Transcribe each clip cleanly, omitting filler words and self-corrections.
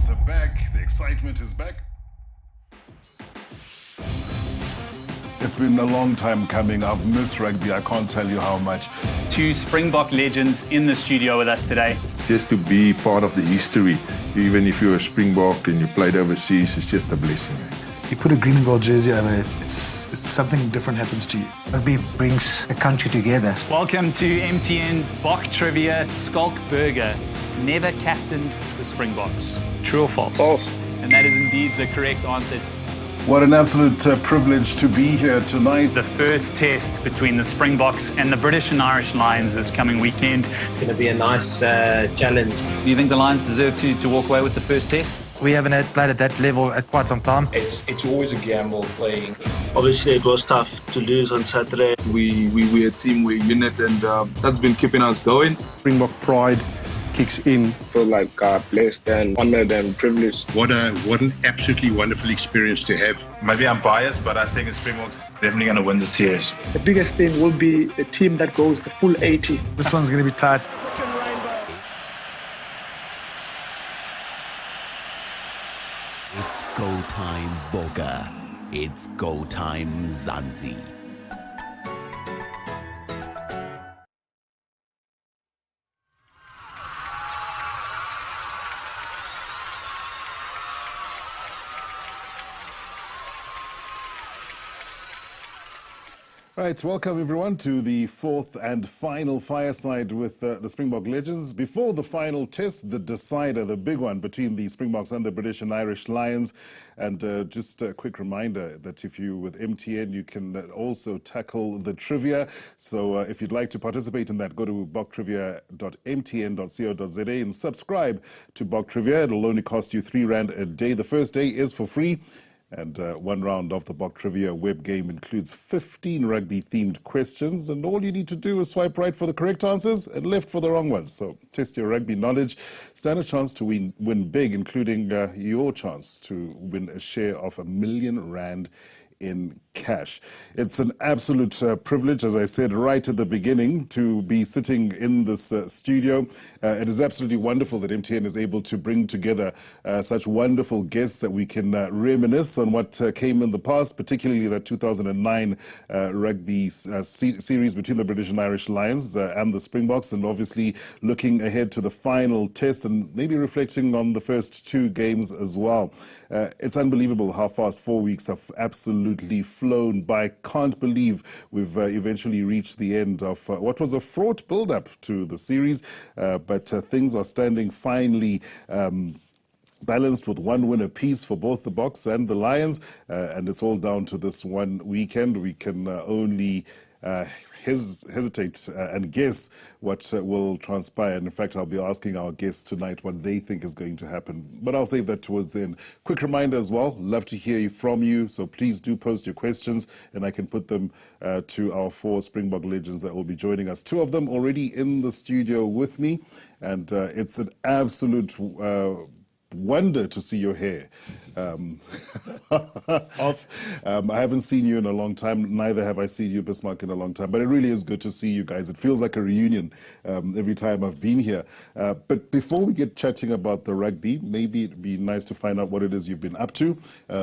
Springboks are back. The excitement is back. It's been a long time coming. I've missed rugby. I can't tell you how much. Two Springbok legends in the studio with us today. Just to be part of the history, even if you're a Springbok and you played overseas, it's just a blessing. You put a green and gold jersey over it, it's something different happens to you. Rugby brings a country together. Welcome to MTN Bokke Trivia. Skalk Burger never captained the Springboks. True or false? False. And that is indeed the correct answer. What an absolute privilege to be here tonight. The first test between the Springboks and the British and Irish Lions this coming weekend. It's going to be a nice challenge. Do you think the Lions deserve to walk away with the first test? We haven't played at that level at quite some time. It's always a gamble playing. Obviously, it was tough to lose on Saturday. We're a team, we're a unit, and that's been keeping us going. Springbok pride kicks in. Feel like blessed and honored and privileged. What an absolutely wonderful experience to have. Maybe I'm biased, but I think the Springboks definitely going to win the series. The biggest thing will be a team that goes the full 80. This one's going to be tight. It's go time, Bokke. It's go time, Zanzi. Right, welcome everyone to the fourth and final Fireside with the Springbok legends. Before the final test, the decider, the big one between the Springboks and the British and Irish Lions. And just a quick reminder that if you with MTN, you can also tackle the trivia. So if you'd like to participate in that, go to boktrivia.mtn.co.za and subscribe to Bokke Trivia. It'll only cost you R3 a day. The first day is for free. And one round of the Bokke Trivia web game includes 15 rugby-themed questions, and all you need to do is swipe right for the correct answers and left for the wrong ones. So test your rugby knowledge, stand a chance to win big, including your chance to win a share of R1 million in cash. It's an absolute privilege, as I said right at the beginning, to be sitting in this studio. It is absolutely wonderful that MTN is able to bring together such wonderful guests that we can reminisce on what came in the past, particularly that 2009 rugby series between the British and Irish Lions and the Springboks, and obviously looking ahead to the final test and maybe reflecting on the first two games as well. It's unbelievable how fast 4 weeks have absolutely flown by. Can't believe we've eventually reached the end of what was a fraught build-up to the series, but things are standing finally balanced with one win apiece for both the Boks and the Lions, and it's all down to this one weekend. We can only hesitate and guess what will transpire. And in fact, I'll be asking our guests tonight what they think is going to happen. But I'll save that towards the end. Quick reminder as well, love to hear from you. So please do post your questions and I can put them to our four Springbok legends that will be joining us. Two of them already in the studio with me. And it's an absolute wonder to see your hair off. I haven't seen you in a long time. Neither have I seen you, Bismarck, in a long time. But it really is good to see you guys. It feels like a reunion every time I've been here. But before we get chatting about the rugby, maybe it'd be nice to find out what it is you've been up to.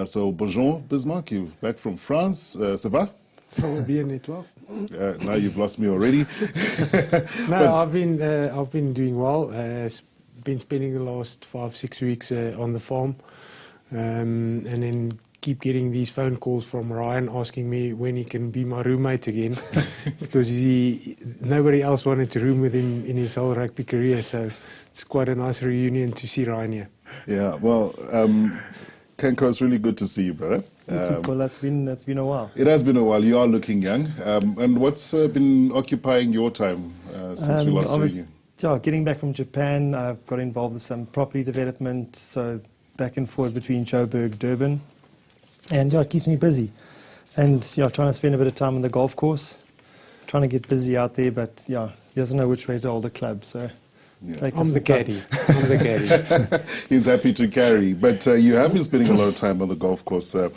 So bonjour, Bismarck. You're back from France. Ça va? Ça bien, et toi? Now you've lost me already. No, I've been doing well. Been spending the last 5-6 weeks on the farm, and then keep getting these phone calls from Ryan asking me when he can be my roommate again, because nobody else wanted to room with him in his whole rugby career. So it's quite a nice reunion to see Ryan here. Yeah, well, Kanko, it's really good to see you, brother. Well, that's been a while. It has been a while. You are looking young. And what's been occupying your time since we last saw you? Yeah, getting back from Japan, I got involved with some property development, so back and forth between Joburg, Durban, and yeah, it keeps me busy. And yeah, trying to spend a bit of time on the golf course, trying to get busy out there, but yeah, he doesn't know which way to hold the club, so yeah. I'm the caddy. I'm the caddy. He's happy to carry, but you have been spending a lot of time on the golf course. Well,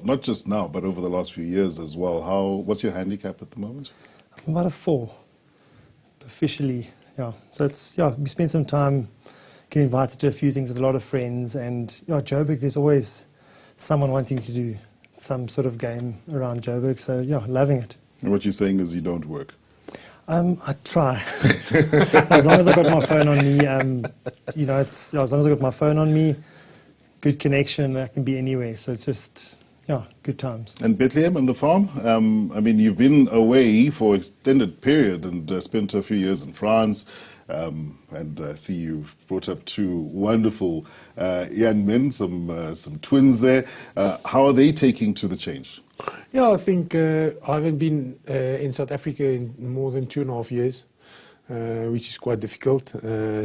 not just now, but over the last few years as well. What's your handicap at the moment? I'm about a 4. Officially, yeah. So it's, yeah, we spent some time get invited to a few things with a lot of friends. And Joburg, there's always someone wanting to do some sort of game around Joburg. So loving it. And what you're saying is you don't work. I try. As long as I've got my phone on me, as long as I've got my phone on me, good connection, I can be anywhere. So it's just, good times. And Bethlehem and the farm, I mean, you've been away for extended period and spent a few years in France. And I see you've brought up two wonderful young men, some twins there. How are they taking to the change? Yeah, I think I haven't been in South Africa in more than 2.5 years, which is quite difficult.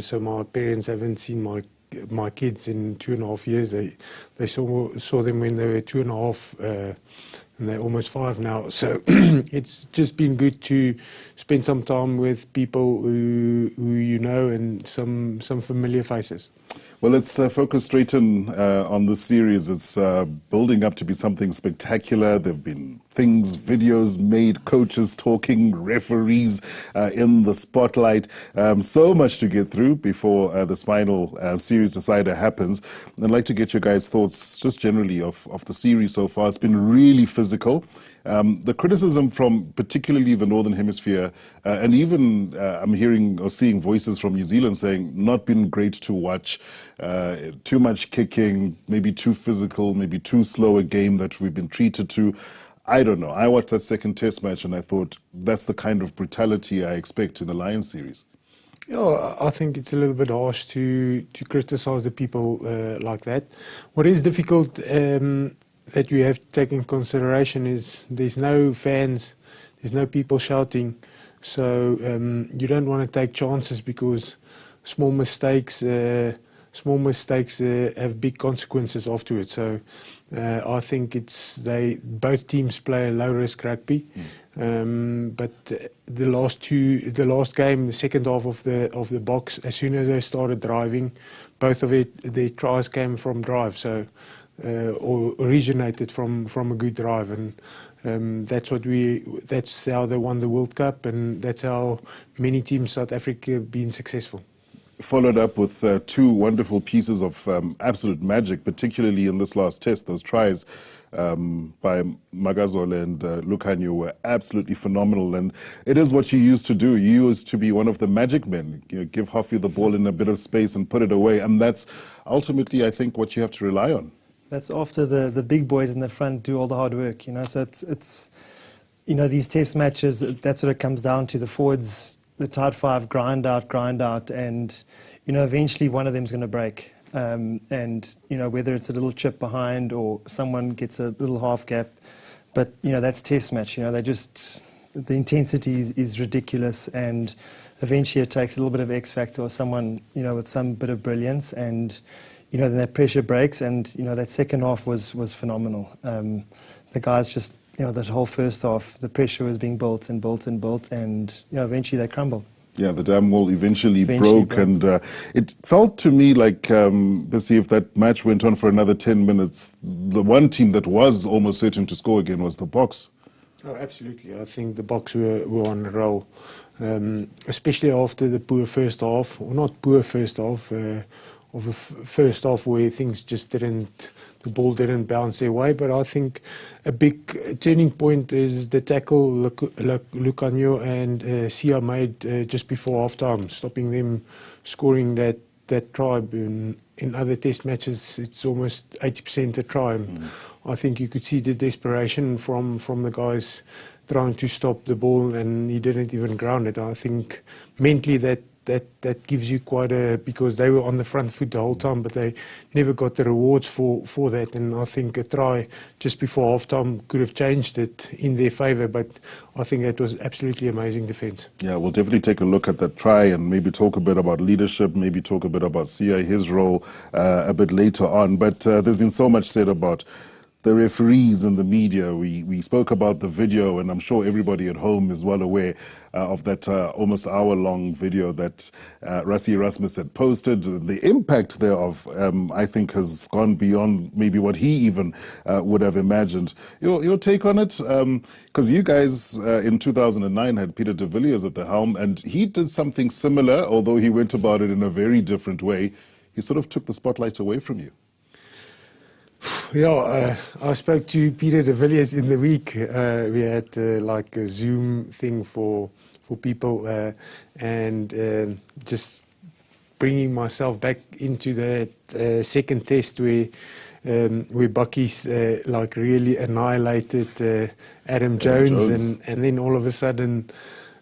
So my parents haven't seen my kids in 2.5 years. They saw them when they were 2.5, and they're almost 5 now. So it's just been good to spend some time with people who you know and some familiar faces. Well, let's focus straight in on this series. It's building up to be something spectacular. There have been things, videos made, coaches talking, referees in the spotlight. So much to get through before this final series decider happens. I'd like to get your guys' thoughts just generally of the series so far. It's been really physical. The criticism from particularly the Northern Hemisphere, and even I'm hearing or seeing voices from New Zealand saying not been great to watch, too much kicking, maybe too physical, maybe too slow a game that we've been treated to. I don't know. I watched that second test match and I thought that's the kind of brutality I expect in a Lions series. Yeah, I think it's a little bit harsh to criticise the people like that. What is difficult that you have to take in consideration is there's no fans, there's no people shouting, so you don't want to take chances because small mistakes have big consequences afterwards. So I think both teams play a low risk rugby, but the last game, the second half of the box, as soon as they started driving, both of their tries came from drive. So. Or originated from a good drive, and that's how they won the World Cup, and that's how many teams South Africa have been successful. Followed up with two wonderful pieces of absolute magic, particularly in this last test. Those tries by Magazole and Lukhanyo were absolutely phenomenal, and it is what you used to do. You used to be one of the magic men. Give Hoffy the ball in a bit of space and put it away, and that's ultimately, I think, what you have to rely on. That's after the big boys in the front do all the hard work, So it's these test matches, that's what it comes down to. The forwards, the tight five, grind out, and eventually one of them's going to break. And whether it's a little chip behind or someone gets a little half gap, but that's test match. The intensity is ridiculous, and eventually it takes a little bit of X factor or someone with some bit of brilliance, and then that pressure breaks, and that second half was phenomenal. The guys just that whole first half, the pressure was being built, and eventually they crumbled. Yeah, the dam wall eventually broke, and it felt to me like, if that match went on for another 10 minutes, the one team that was almost certain to score again was the Boks. Oh, absolutely. I think the Boks were on a roll, especially after the poor first half, or not poor first half, of a first half where things just the ball didn't bounce their way. But I think a big turning point is the tackle Lukhanyo and Sia made just before half-time, stopping them scoring that try. In other test matches, it's almost 80% a try. I think you could see the desperation from the guys trying to stop the ball, and he didn't even ground it. I think mentally that gives you quite because they were on the front foot the whole time, but they never got the rewards for that. And I think a try just before half-time could have changed it in their favour, but I think that was absolutely amazing defence. Yeah, we'll definitely take a look at that try and maybe talk a bit about leadership, maybe talk a bit about Sia, his role a bit later on. But there's been so much said about the referees and the media. We spoke about the video, and I'm sure everybody at home is well aware of that almost hour-long video that Rassie Erasmus had posted. The impact thereof, I think, has gone beyond maybe what he even would have imagined. Your take on it? Because you guys in 2009 had Peter de Villiers at the helm, and he did something similar, although he went about it in a very different way. he sort of took the spotlight away from you. Yeah, I spoke to Peter de Villiers in the week. We had like a Zoom thing for people, and just bringing myself back into that second test where Bokke's like really annihilated Adam Jones. And then all of a sudden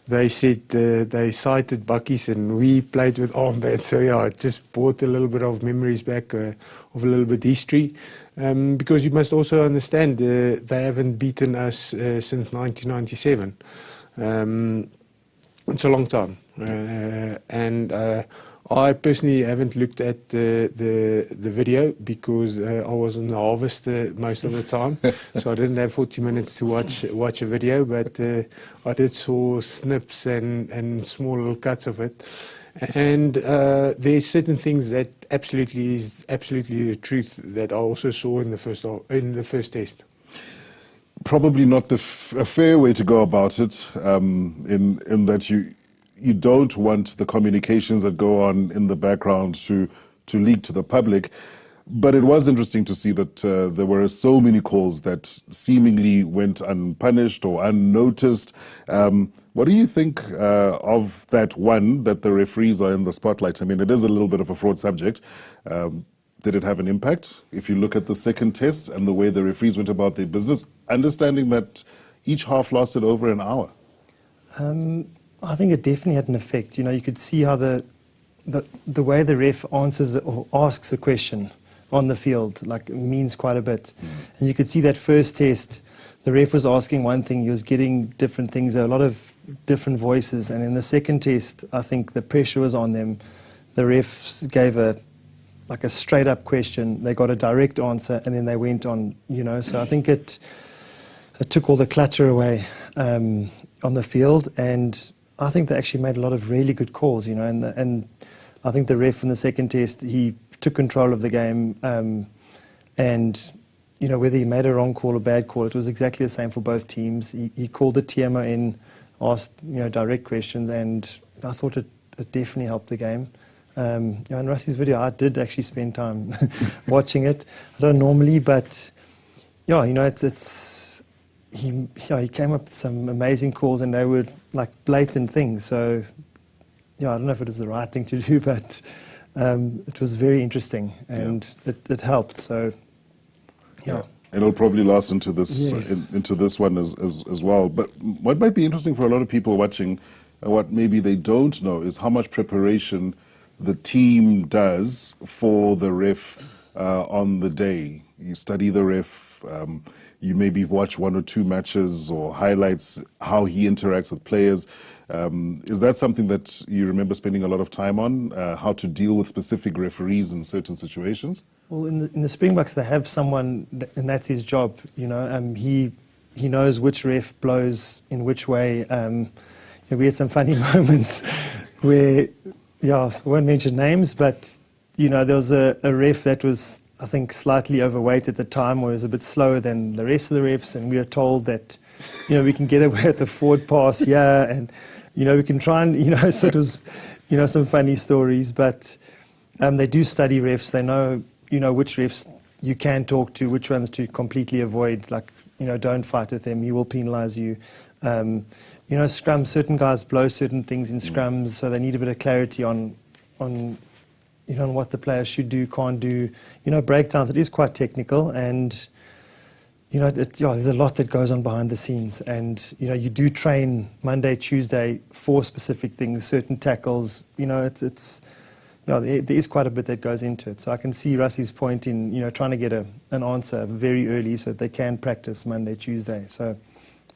they said they cited Bokke's and we played with armbands. So yeah, it just brought a little bit of memories back of a little bit history. Because you must also understand they haven't beaten us since 1997. It's a long time. And I personally haven't looked at the video because I was on the harvest most of the time, so I didn't have 40 minutes to watch a video. But I did saw snips and small little cuts of it, and there's certain things that is absolutely the truth that I also saw in the first test. Probably not a fair way to go about it, in that you don't want the communications that go on in the background to leak to the public. But it was interesting to see that there were so many calls that seemingly went unpunished or unnoticed. What do you think of that one, that the referees are in the spotlight? I mean, it is a little bit of a fraud subject. Did it have an impact? If you look at the second test and the way the referees went about their business, understanding that each half lasted over an hour? I think it definitely had an effect. You know, you could see how the way the ref answers or asks a question on the field like means quite a bit. And you could see that first test, the ref was asking one thing, he was getting different things, a lot of different voices. And in the second test, I think the pressure was on them. The refs gave a straight up question, they got a direct answer, and then they went on, you know. So I think it took all the clutter away on the field, and I think they actually made a lot of really good calls, you know, and I think the ref in the second test, he took control of the game, and, you know, whether he made a wrong call or bad call, it was exactly the same for both teams. He called the TMO in, asked, you know, direct questions, and I thought it definitely helped the game. You know, in Russie's video, I did actually spend time watching it. I don't normally, but yeah, you know, he came up with some amazing calls, and they were like blatant things. So, yeah, I don't know if it was the right thing to do, but it was very interesting, and it helped. So, yeah. And it'll probably last into this into this one as well. But what might be interesting for a lot of people watching, what maybe they don't know, is how much preparation the team does for the ref on the day. You study the ref. You maybe watch one or two matches or highlights, how he interacts with players. Is that something that you remember spending a lot of time on, how to deal with specific referees in certain situations? Well, in the Springboks, they have someone, and that's his job. You know, he knows which ref blows in which way. We had some funny moments where, I won't mention names, but, you know, there was a ref that was, I think, slightly overweight at the time, or was a bit slower than the rest of the refs, and we were told that, you know, we can get away with the forward pass here, and, you know, we can try and, you know, so it was, you know, some funny stories, but they do study refs. They know, you know, which refs you can talk to, which ones to completely avoid, like, you know, don't fight with him, he will penalise you. You know, scrums, certain guys blow certain things in scrums, so they need a bit of clarity on you know, on what the players should do, can't do. You know, breakdowns, it is quite technical, and, you know, there's a lot that goes on behind the scenes, and, you know, you do train Monday, Tuesday for specific things, certain tackles. You know, there is quite a bit that goes into it. So I can see Russie's point in, you know, trying to get an answer very early so that they can practice Monday, Tuesday. So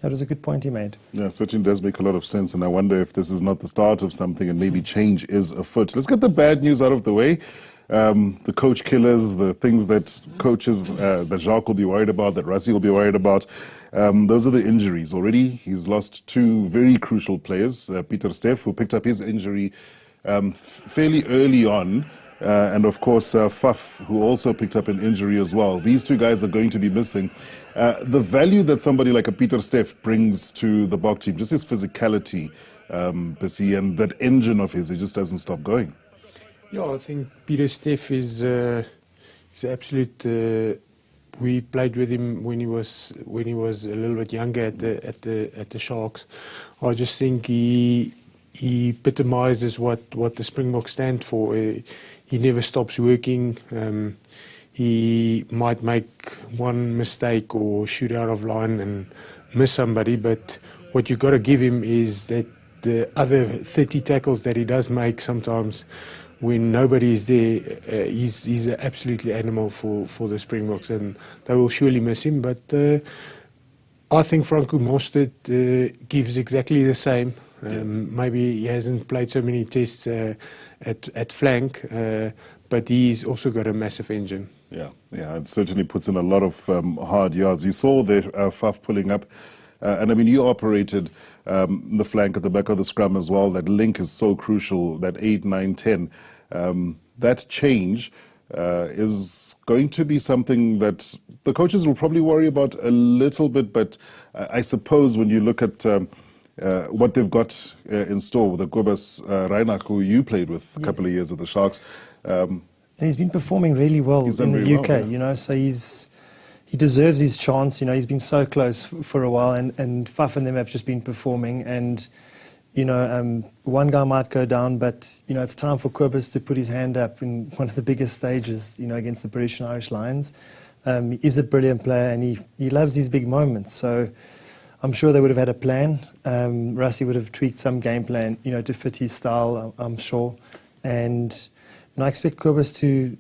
that was a good point he made. Yeah, it certainly does make a lot of sense, and I wonder if this is not the start of something and maybe change is afoot. Let's get the bad news out of the way. The coach killers, the things that coaches, that Jacques will be worried about, that Rassie will be worried about. Those are the injuries. Already he's lost two very crucial players, Pieter Steff, who picked up his injury fairly early on, and of course Faf, who also picked up an injury as well. These two guys are going to be missing. The value that somebody like a Pieter Steff brings to the Bokke team, just his physicality, Plessis, and that engine of his, it just doesn't stop going. Yeah, I think Peter Steff is absolute. We played with him when he was a little bit younger at the Sharks. I just think he epitomises what the Springboks stand for. He never stops working. He might make one mistake or shoot out of line and miss somebody, but what you got to give him is that the other 30 tackles that he does make sometimes, when nobody is there, he's an absolutely animal for the Springboks, and they will surely miss him. But I think Franco Mostert gives exactly the same. Maybe he hasn't played so many tests at flank, but he's also got a massive engine. Yeah, it certainly puts in a lot of hard yards. You saw the Faf pulling up, and I mean, you operated the flank at the back of the scrum as well. That link is so crucial, that 8, 9, 10. That change is going to be something that the coaches will probably worry about a little bit, but I suppose when you look at what they've got in store with the Kobus Reinach, who you played with a couple of years at the Sharks. And he's been performing really well in the UK, well, you know, so he deserves his chance. You know, he's been so close for a while, and Faf and them have just been performing. And, you know, one guy might go down, but, you know, it's time for Kobus to put his hand up in one of the biggest stages, you know, against the British and Irish Lions. He is a brilliant player, and he loves these big moments. So I'm sure they would have had a plan. Rassie would have tweaked some game plan, you know, to fit his style, I'm sure. And I expect Kobus to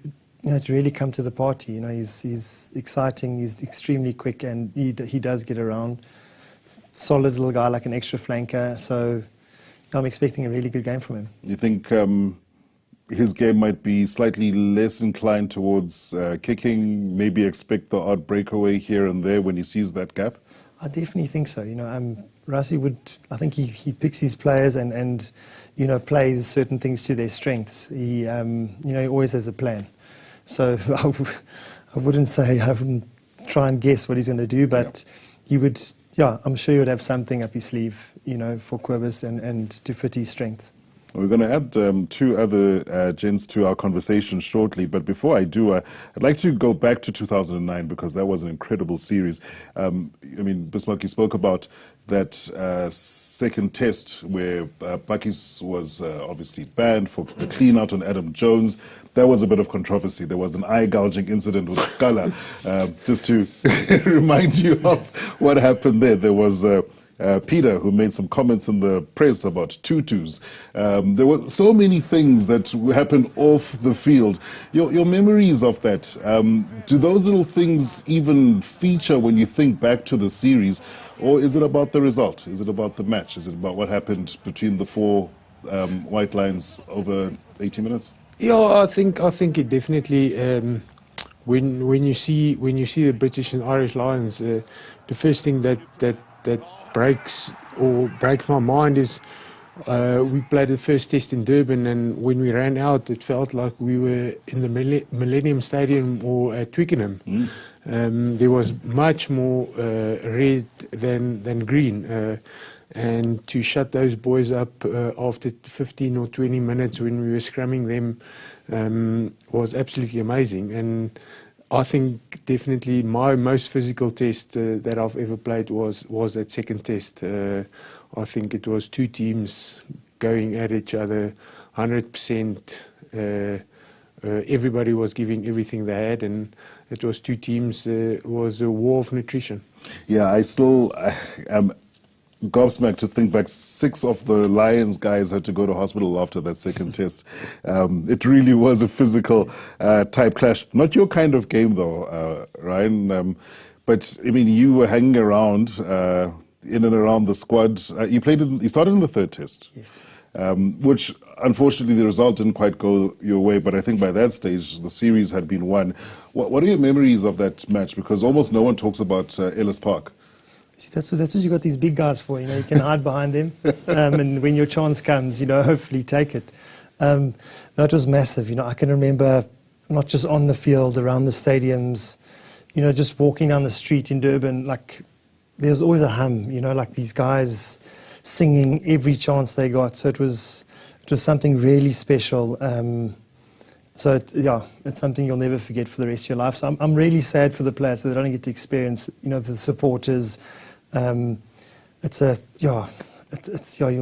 really come to the party. You know, he's exciting, he's extremely quick, and he does get around. Solid little guy, like an extra flanker. So I'm expecting a really good game from him. You think his game might be slightly less inclined towards kicking, maybe expect the odd breakaway here and there when he sees that gap? I definitely think so. You know, Rassie would, I think he picks his players and you know, plays certain things to their strengths. He, you know, he always has a plan. So I wouldn't try and guess what he's going to do, but he would, I'm sure he would have something up his sleeve, you know, for Kobus and to fit his strengths. We're going to add two other gents to our conversation shortly, but before I do, I'd like to go back to 2009 because that was an incredible series. I mean, Bismarck, you spoke about that second test where Bakkies was obviously banned for the clean out on Adam Jones. There was a bit of controversy. There was an eye-gouging incident with Xola. Just to remind you of what happened there, there was Peter, who made some comments in the press about tutus. There were so many things that happened off the field. Your memories of that, do those little things even feature when you think back to the series? Or is it about the result? Is it about the match? Is it about what happened between the four white lines over 80 minutes? Yeah, I think it definitely. When you see the British and Irish Lions, the first thing that breaks my mind is we played the first test in Durban, and when we ran out, it felt like we were in the Millennium Stadium or at Twickenham. There was much more red than green, and to shut those boys up after 15 or 20 minutes when we were scrumming them was absolutely amazing. And I think definitely my most physical test that I've ever played was that second test. I think it was two teams going at each other 100%. Everybody was giving everything they had, and it was two teams. It was a war of nutrition. Yeah, I still am gobsmacked to think back. 6 of the Lions guys had to go to hospital after that second test. It really was a physical type clash. Not your kind of game though, Ryan. But I mean, you were hanging around in and around the squad. You started in the third test. Yes. Which unfortunately the result didn't quite go your way, but I think by that stage the series had been won. What are your memories of that match? Because almost no one talks about Ellis Park. See, that's what you got these big guys for. You know, you can hide behind them, and when your chance comes, you know, hopefully take it. That was massive. You know, I can remember not just on the field, around the stadiums, you know, just walking down the street in Durban. Like, there's always a hum. You know, like these guys singing every chance they got. So it was something really special. So it's something you'll never forget for the rest of your life. So I'm really sad for the players that they don't get to experience, the supporters. You'll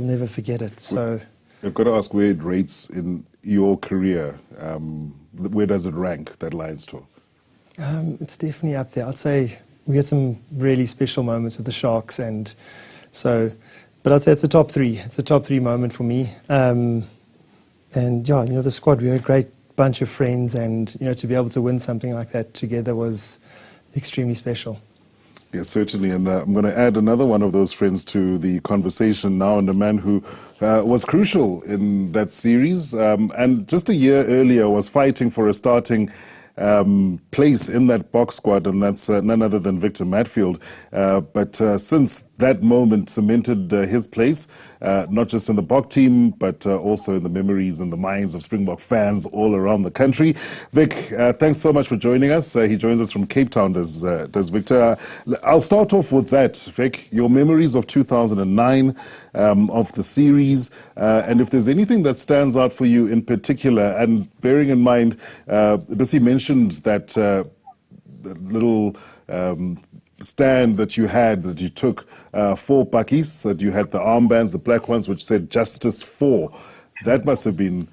never forget it. So I've got to ask where it rates in your career. Where does it rank, that Lions tour? It's definitely up there. I'd say we had some really special moments with the Sharks, and so, but I'd say it's a top three. It's a top three moment for me. And the squad, we were a great bunch of friends, and to be able to win something like that together was extremely special. Yes, certainly, and I'm going to add another one of those friends to the conversation now, and a man who was crucial in that series, and just a year earlier was fighting for a starting place in that box squad, and that's none other than Victor Matfield. But since that moment cemented his place, not just in the Bokke team, but also in the memories and the minds of Springbok fans all around the country. Vic, thanks so much for joining us. He joins us from Cape Town, does Victor. I'll start off with that, Vic, your memories of 2009, of the series, and if there's anything that stands out for you in particular, and bearing in mind, Bissy mentioned that little stand that you took for Bakkies, that you had the armbands, the black ones, which said Justice For. That must have been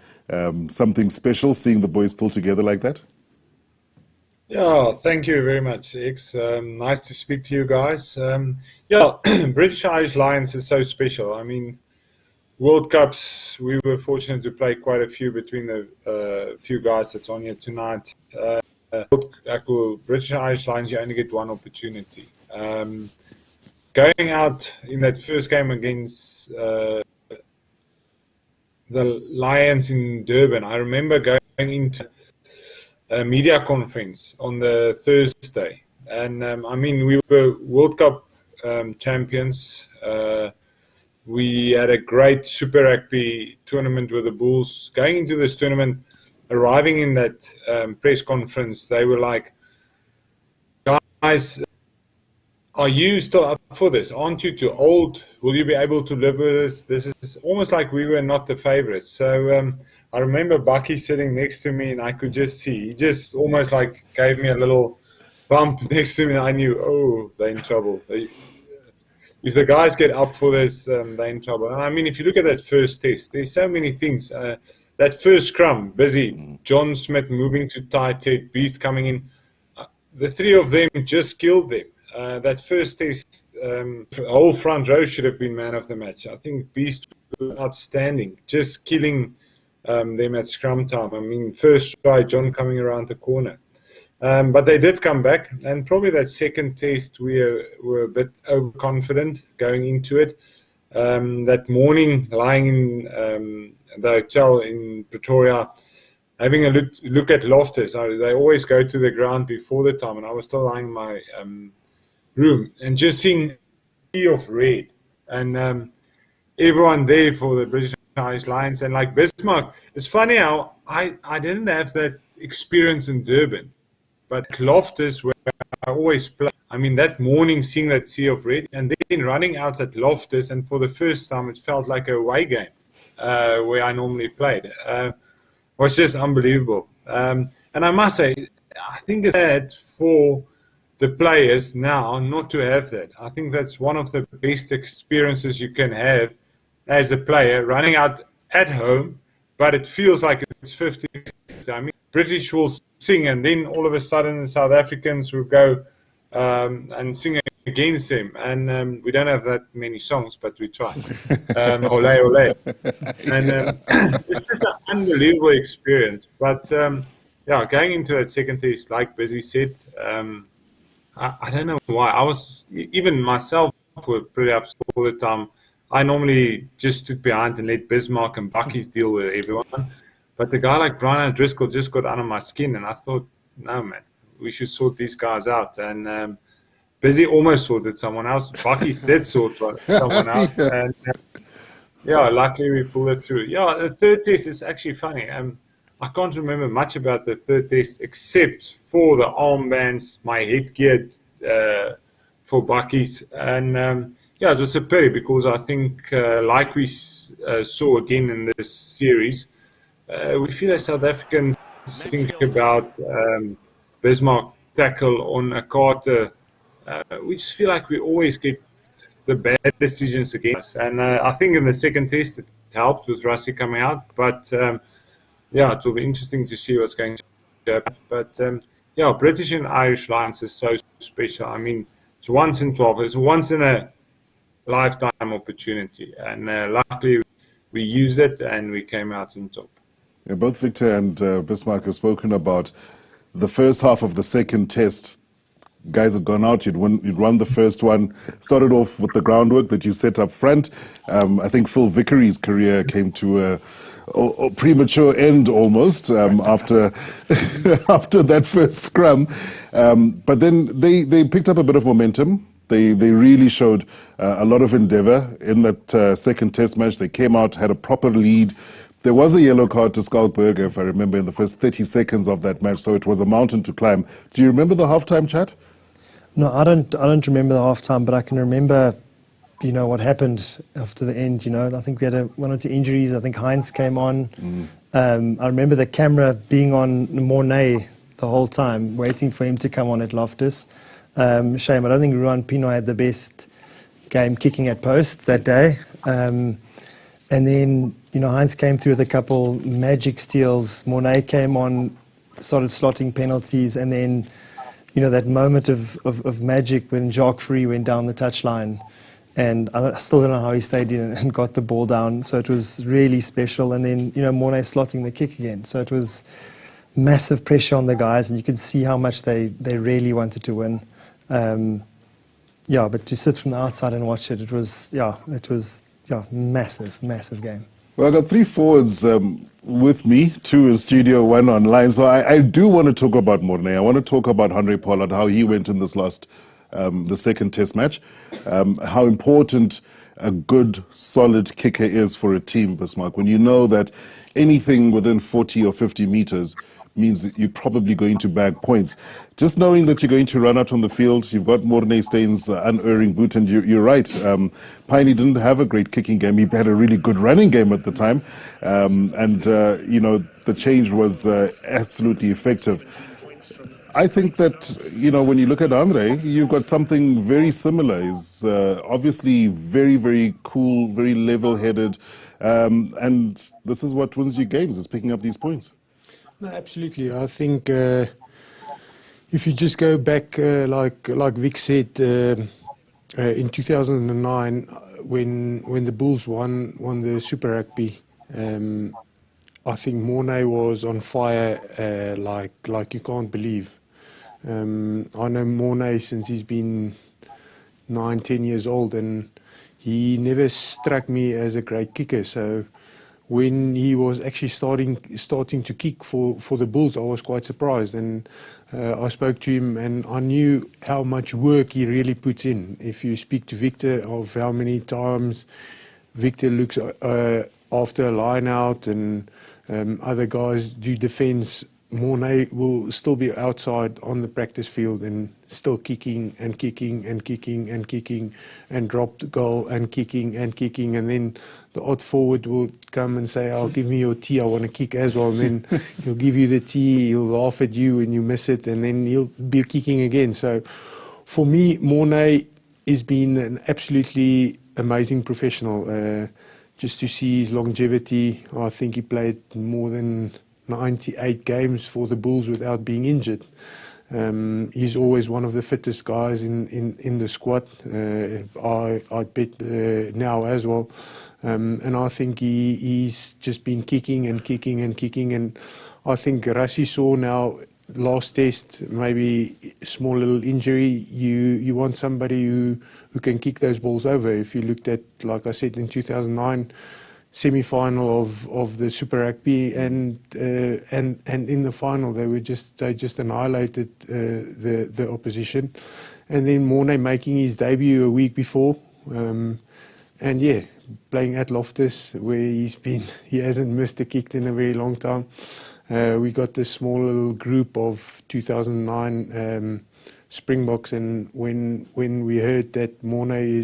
something special, seeing the boys pull together like that. Yeah, thank you very much, X. Nice to speak to you guys. British Irish Lions is so special. I mean, World Cups, we were fortunate to play quite a few between the few guys that's on here tonight. British Irish Lions, you only get one opportunity. Going out in that first game against the Lions in Durban, I remember going into a media conference on the Thursday. And we were World Cup champions. We had a great Super Rugby tournament with the Bulls. Going into this tournament, arriving in that press conference, they were like, guys, are you still up for this? Aren't you too old? Will you be able to live with this? This is almost like we were not the favorites. So I remember Bokke sitting next to me, and I could just see, he just almost like gave me a little bump next to me. I knew, oh, they're in trouble. If the guys get up for this, they're in trouble. And I mean, if you look at that first test, there's so many things. That first scrum, Busy, John Smith moving to tight head, Beast coming in. The three of them just killed them. That first test, the whole front row should have been man of the match. I think Beast was outstanding, just killing them at scrum time. I mean, first try, John coming around the corner. But they did come back, and probably that second test we were a bit overconfident going into it. That morning, lying in the hotel in Pretoria, having a look at Loftus. They always go to the ground before the time, and I was still lying in my room and just seeing a sea of red, and everyone there for the British Irish Lions. And like Bismarck, it's funny how I didn't have that experience in Durban, but Loftus, where I always play, I mean, that morning seeing that sea of red and then running out at Loftus, and for the first time it felt like a away game where I normally played. Was just unbelievable. And I must say, I think it's sad for the players now not to have that. I think that's one of the best experiences you can have as a player, running out at home, but it feels like it's 50. I mean, British will sing, and then all of a sudden the South Africans will go and sing against them. And we don't have that many songs, but we try. Ole, ole. And it's just an unbelievable experience. But going into that second test, like Busy said, I don't know why. Even myself were pretty upset all the time. I normally just stood behind and let Bismarck and Bakkies deal with everyone. But the guy like Brian O'Driscoll just got under my skin, and I thought, no, man, we should sort these guys out. And Busy almost sorted someone else. Bakkies did sort someone out. And luckily we pulled it through. Yeah, the third test is actually funny. I can't remember much about the third test except for the armbands, my headgear for Bakkies. And it was a pity because I think, like we saw again in this series, we feel as South Africans think about Bismarck tackle on a Carter. We just feel like we always get the bad decisions against us. And I think in the second test it helped with Rassie coming out. But yeah, it will be interesting to see what's going to happen. But yeah, British and Irish Lions is so special. I mean, it's once in 12. It's once in a lifetime opportunity. And luckily we used it and we came out on top. Yeah, both Victor and Bismarck have spoken about the first half of the second test. Guys had gone out, you'd run the first one, started off with the groundwork that you set up front. I think Phil Vickery's career came to a premature end almost after after that first scrum. But then they picked up a bit of momentum. They really showed a lot of endeavour in that second test match. They came out, had a proper lead. There was a yellow card to Schalk Burger, if I remember, in the first 30 seconds of that match, so it was a mountain to climb. Do you remember the halftime chat? No, I don't remember the halftime, but I can remember, you know, what happened after the end. You know, I think we had one or two injuries. I think Heinz came on. I remember the camera being on Mornay the whole time, waiting for him to come on at Loftus. Shame, I don't think Ruan Pino had the best game kicking at post that day. And then, you know, Heinz came through with a couple magic steals. Mornay came on, started slotting penalties, and then, you know, that moment of magic when Jacques Free went down the touchline, and I still don't know how he stayed in and got the ball down. So it was really special. And then, you know, Mornay slotting the kick again. So it was massive pressure on the guys, and you could see how much they really wanted to win. Yeah, but to sit from the outside and watch it, it was massive game. Well, I got 3 forwards with me, 2 in studio, 1 online. So I do want to talk about Mornay. I want to talk about Henry Pollard, how he went in this last, the second test match, how important a good, solid kicker is for a team, Bismarck. When you know that anything within 40 or 50 meters means that you're probably going to bag points. Just knowing that you're going to run out on the field, you've got Mornay Steen's unerring boot, and you're right. Piney didn't have a great kicking game. He had a really good running game at the time. You know, the change was absolutely effective. I think that, you know, when you look at Andre, you've got something very similar. He's obviously very, very cool, very level-headed. And this is what wins you games, is picking up these points. No, absolutely. I think if you just go back, like Vic said, in 2009, when the Bulls won the Super Rugby, I think Mornay was on fire like you can't believe. I know Mornay since he's been 9-10 years old, and he never struck me as a great kicker. So when he was actually starting to kick for the Bulls, I was quite surprised, and I spoke to him and I knew how much work he really puts in. If you speak to Victor of how many times Victor looks after a line out and other guys do defense, Mornay will still be outside on the practice field and still kicking and kicking and kicking and kicking and drop the goal and kicking, and then the odd forward will come and say, "Oh, give me your tee, I want to kick as well." And then he'll give you the tee, he'll laugh at you and you miss it, and then he'll be kicking again. So for me, Mornay has been an absolutely amazing professional. Just to see his longevity, I think he played more than 98 games for the Bulls without being injured. He's always one of the fittest guys in the squad. I bet now as well. And I think he's just been kicking and kicking and kicking. And I think Rassie saw now, last test, maybe a small little injury. You want somebody who can kick those balls over. If you looked at, like I said, in 2009, semi-final of the Super Rugby, and in the final they just annihilated the opposition. And then Mornay making his debut a week before, and yeah, playing at Loftus, where he hasn't missed a kick in a very long time. We got this small little group of 2009 Springboks, and when we heard that Mornay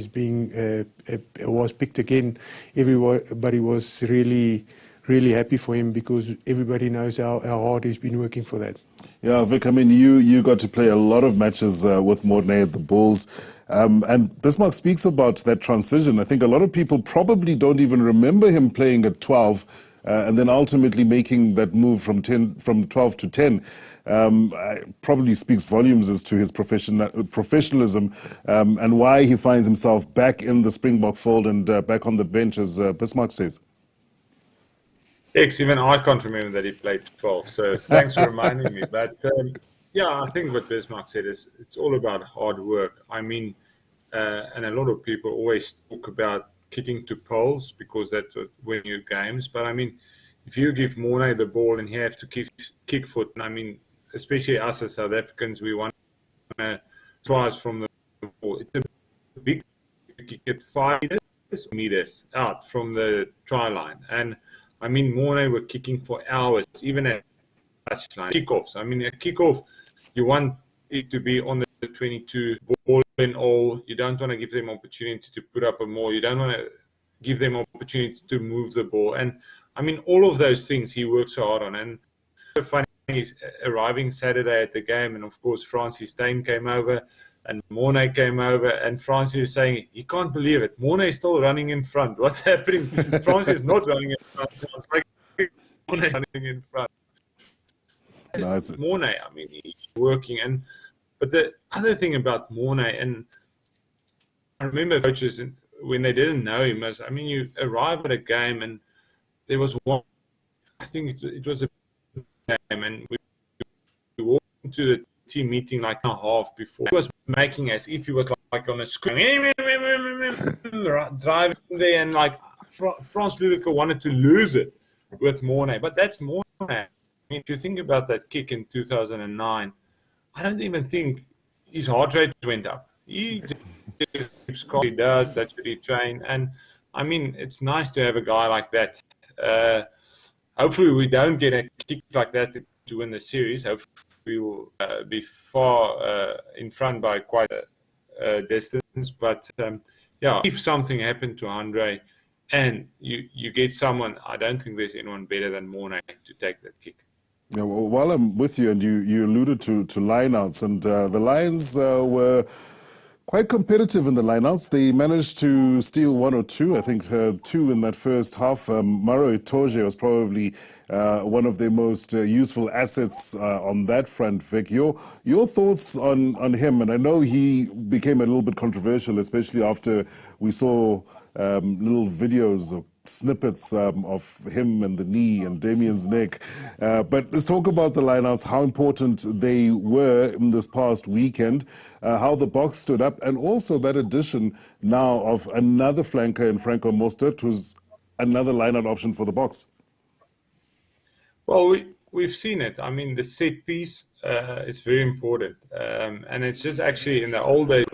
was picked again, everybody was really really happy for him because everybody knows how hard he's been working for that. Yeah, Vic, I mean, you got to play a lot of matches with Mornay at the Bulls. And Bismarck speaks about that transition. I think a lot of people probably don't even remember him playing at 12 and then ultimately making that move from 12 to 10. Probably speaks volumes as to his professionalism and why he finds himself back in the Springbok fold and back on the bench, as Bismarck says. Even I can't remember that he played 12, so thanks for reminding me. But yeah, I think what Bismarck said is it's all about hard work. I mean, and a lot of people always talk about kicking to poles because that's what win you games. But I mean, if you give Mornay the ball and he have to kick foot, I mean, especially us as South Africans, we want tries from the ball. It's a big kick at 5 meters out from the try line. And I mean, Mornay were kicking for hours, even at touchline. Kickoffs. I mean, a kickoff, you want it to be on the 22, ball in all. You don't want to give them opportunity to put up a maul. You don't want to give them opportunity to move the ball. And I mean, all of those things he works so hard on. And so funny, he's arriving Saturday at the game, and of course, Francis Steyn came over. And Mornay came over, and Francis is saying, he can't believe it. Mornay is still running in front. What's happening? Francis is not running in front. So it's like Mornay running in front. Nice. Mornay, I mean, he's working. But the other thing about Mornay, and I remember coaches, when they didn't know him, I mean, you arrive at a game, and there was one, I think it was a game, and we walked into the team meeting like a half before. He was making as if he was like on a screen, driving there, and like Frans Ludeke wanted to lose it with Mornay. But that's Mornay. I mean, if you think about that kick in 2009, I don't even think his heart rate went up. He just keeps calm. He does. That's what he trained. And I mean, it's nice to have a guy like that. Hopefully, we don't get a kick like that to win the series. Hopefully, we will be far in front by quite a distance. But yeah, if something happened to Andre and you get someone, I don't think there's anyone better than Mornay to take that kick. Yeah, well, while I'm with you, and you alluded to lineouts, and the Lions were quite competitive in the lineouts. They managed to steal one or two, I think two in that first half. Maro Itoje was probably one of their most useful assets on that front, Vic. Your thoughts on him? And I know he became a little bit controversial, especially after we saw little videos or snippets of him and the knee and Damien's neck. But let's talk about the lineouts, how important they were in this past weekend, how the Boks stood up, and also that addition now of another flanker in Franco Mostert, who's another lineout option for the Boks. Well, we've seen it. I mean, the set piece is very important. And it's just actually in the old days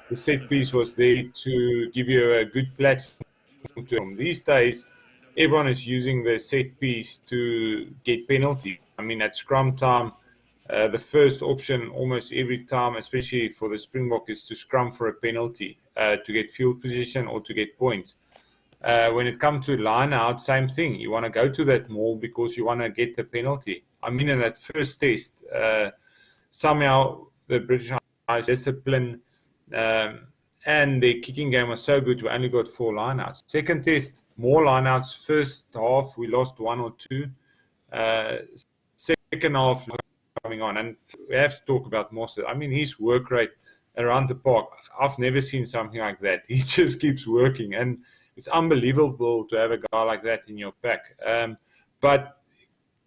the set piece was there to give you a good platform. These days, everyone is using the set piece to get penalty. I mean, at scrum time, the first option almost every time, especially for the Springbok, is to scrum for a penalty to get field position or to get points. When it comes to line out, same thing. You want to go to that maul because you want to get the penalty. I mean, in that first test, somehow the British discipline and their kicking game was so good, we only got 4 lineouts. Second test, more lineouts. First half, we lost 1 or 2. Second half, coming on. And we have to talk about Mostert. I mean, his work rate around the park, I've never seen something like that. He just keeps working. And it's unbelievable to have a guy like that in your pack. But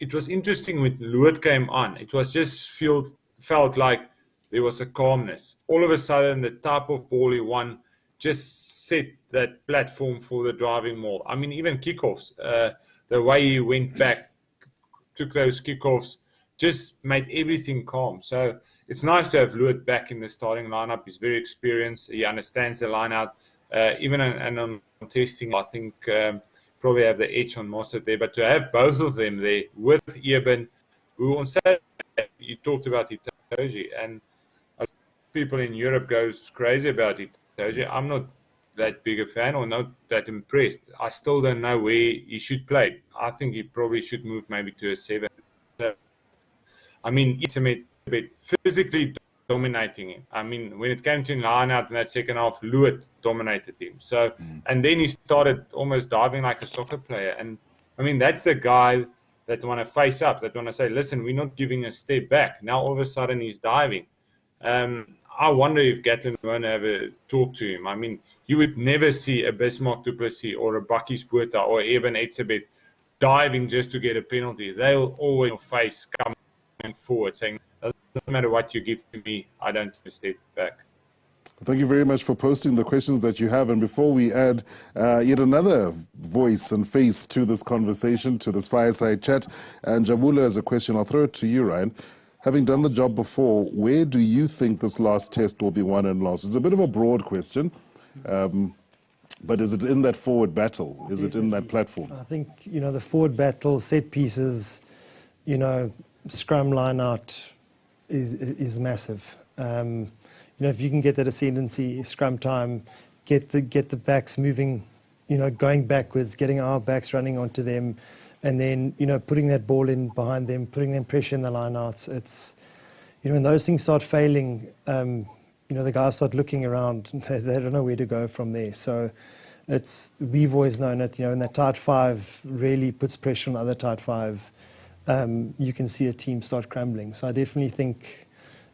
it was interesting when Luit came on. It was just felt like there was a calmness. All of a sudden, the type of ball he won just set that platform for the driving maul. I mean, even kickoffs, the way he went back, took those kickoffs, just made everything calm. So it's nice to have Luit back in the starting lineup. He's very experienced. He understands the lineout. Even on testing, I think probably have the edge on Mostert there. But to have both of them there with Eben, who on Saturday, you talked about Itoje, and people in Europe goes crazy about Itoje. I'm not that big a fan or not that impressed. I still don't know where he should play. I think he probably should move maybe to a 7. I mean, it's a bit physically dominating him. I mean, when it came to line out in that second half, Lewitt dominated him. So, and then he started almost diving like a soccer player. And I mean, that's the guy that want to face up, that want to say, listen, we're not giving a step back. Now all of a sudden he's diving. I wonder if Gatland won't have a talk to him. I mean, you would never see a Bismarck du Plessis or a Bokke or even Etzebeth diving just to get a penalty. They'll always face coming forward saying, doesn't matter what you give to me, I don't step back. Thank you very much for posting the questions that you have. And before we add yet another voice and face to this conversation, to this fireside chat, and Jabula has a question, I'll throw it to you, Ryan. Having done the job before, where do you think this last test will be won and lost? It's a bit of a broad question, but is it in that forward battle? Is it in that platform? I think, the forward battle, set pieces, scrum line out is massive. If you can get that ascendancy, scrum time, get the backs moving, going backwards, getting our backs running onto them, and then, putting that ball in behind them, putting them pressure in the line-outs. It's, when those things start failing, the guys start looking around, they don't know where to go from there. So we've always known it, in that tight 5 really puts pressure on the other tight 5. You can see a team start crumbling. So I definitely think,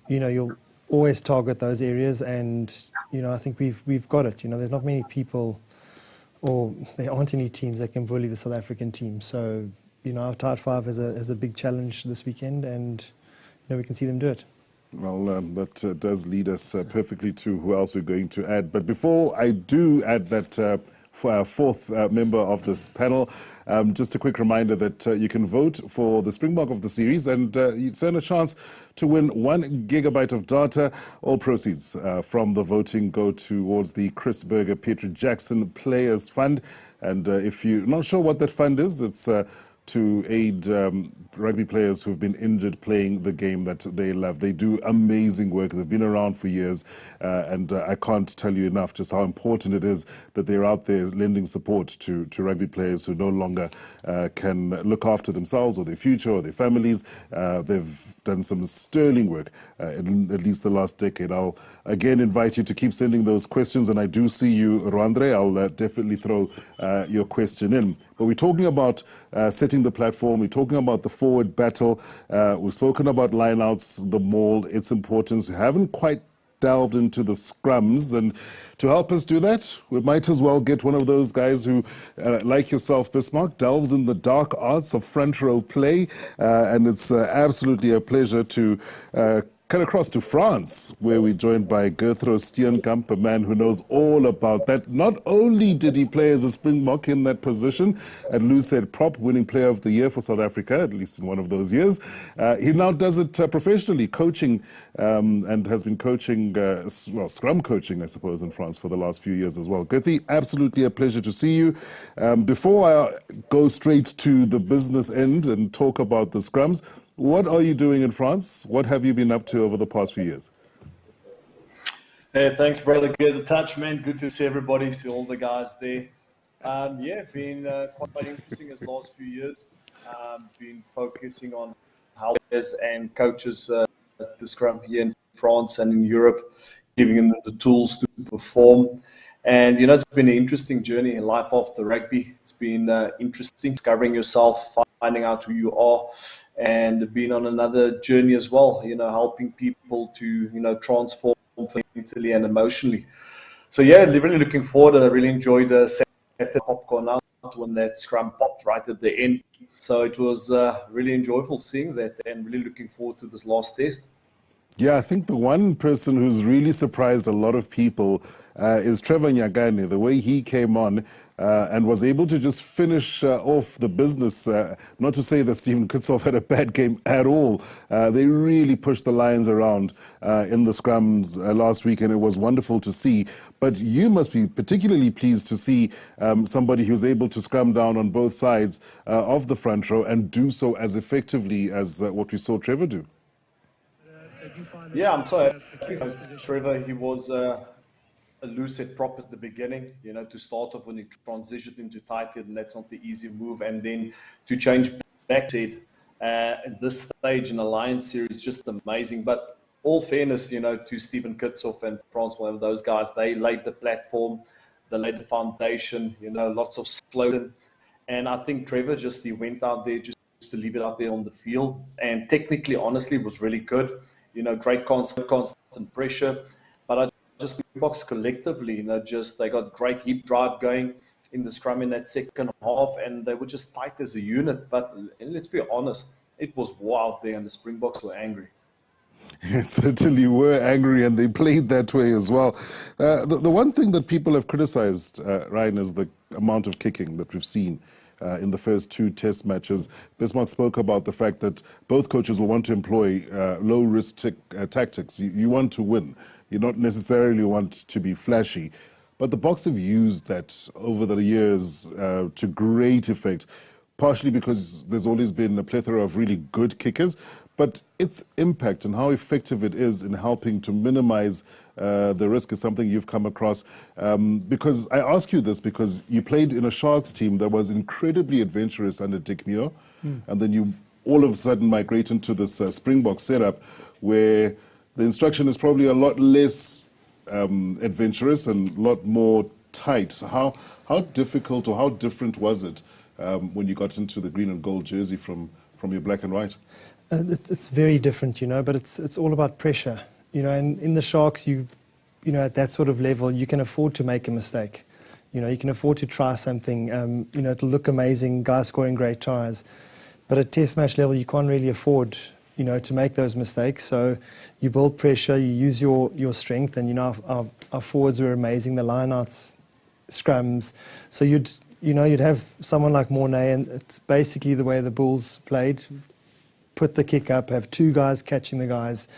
you'll always target those areas, and, I think we've got it. There's not many people, or there aren't any teams that can bully the South African team. So, our tight 5 has a big challenge this weekend, and we can see them do it. Well, that does lead us perfectly to who else we're going to add. But before I do add that fourth member of this panel, just a quick reminder that you can vote for the Springbok of the series, and you stand a chance to win 1 gigabyte of data. All proceeds from the voting go towards the Chris Berger Petrie Jackson Players Fund. And if you're not sure what that fund is, it's to aid rugby players who've been injured playing the game that they love. They do amazing work. They've been around for years, and I can't tell you enough just how important it is that they're out there lending support to rugby players who no longer can look after themselves or their future or their families. They've done some sterling work in at least the last decade. I'll again invite you to keep sending those questions, and I do see you, Rwandre. I'll definitely throw your question in. But we're talking about setting the platform. We're talking about the forward battle. We've spoken about lineouts, the mold, its importance. We haven't quite delved into the scrums, and to help us do that, we might as well get one of those guys who, like yourself, Bismarck, delves in the dark arts of front row play, and it's absolutely a pleasure to cut across to France, where we're joined by Gurthrö Steenkamp, a man who knows all about that. Not only did he play as a Springbok in that position at loosehead prop, winning Player of the Year for South Africa, at least in one of those years, he now does it professionally, coaching, and has been coaching, scrum coaching, I suppose, in France for the last few years as well. Gurthy, absolutely a pleasure to see you. Before I go straight to the business end and talk about the scrums, what are you doing in France? What have you been up to over the past few years? Hey, thanks, brother. Good to touch, man. Good to see everybody, see all the guys there. Been quite interesting as the last few years. Been focusing on how players and coaches the scrum here in France and in Europe, giving them the tools to perform. And, it's been an interesting journey in life after rugby. It's been interesting discovering yourself, finding out who you are, and being on another journey as well, helping people to, transform mentally and emotionally. So, really looking forward. I really enjoyed Saturday popcorn out when that scrum popped right at the end. So it was really enjoyable seeing that, and really looking forward to this last test. Yeah, I think the one person who's really surprised a lot of people is Trevor Nyagani, the way he came on and was able to just finish off the business. Not to say that Stephen Kitshoff had a bad game at all. They really pushed the Lions around in the scrums last week, and it was wonderful to see. But you must be particularly pleased to see somebody who's able to scrum down on both sides of the front row and do so as effectively as what we saw Trevor do. Yeah, I'm sorry. Trevor, he was a loose head prop at the beginning, to start off when you transition into tight head, and that's not the easy move. And then to change back head at this stage in a Lions series, just amazing. But all fairness, to Steven Kitshoff and Francois, those guys, they laid the platform, they laid the foundation, lots of slogan. And I think Trevor he went out there just to leave it out there on the field. And technically, honestly, was really good. Great constant pressure. But just the box collectively, they got great heap drive going in the scrum in that second half, and they were just tight as a unit. But let's be honest, it was wild there, and the Springboks were angry. It certainly were angry, and they played that way as well. The one thing that people have criticized, Ryan, is the amount of kicking that we've seen in the first 2 test matches. Bismarck spoke about the fact that both coaches will want to employ low-risk tactics. You want to win. You don't necessarily want to be flashy. But the Boks have used that over the years to great effect, partially because there's always been a plethora of really good kickers, but its impact and how effective it is in helping to minimize the risk is something you've come across. Because I ask you this because you played in a Sharks team that was incredibly adventurous under Dick Muir, and then you all of a sudden migrate into this Springbok setup where the instruction is probably a lot less adventurous and a lot more tight. How difficult or how different was it when you got into the green and gold jersey from your black and white? It's very different, but it's all about pressure. And in the Sharks, at that sort of level, you can afford to make a mistake. You can afford to try something. It'll look amazing, guys scoring great tries. But at test match level, you can't really afford to make those mistakes. So you build pressure, you use your strength, and our forwards were amazing, the lineouts, scrums. So you'd have someone like Mornay, and it's basically the way the Bulls played. Put the kick up, have 2 guys catching the guys.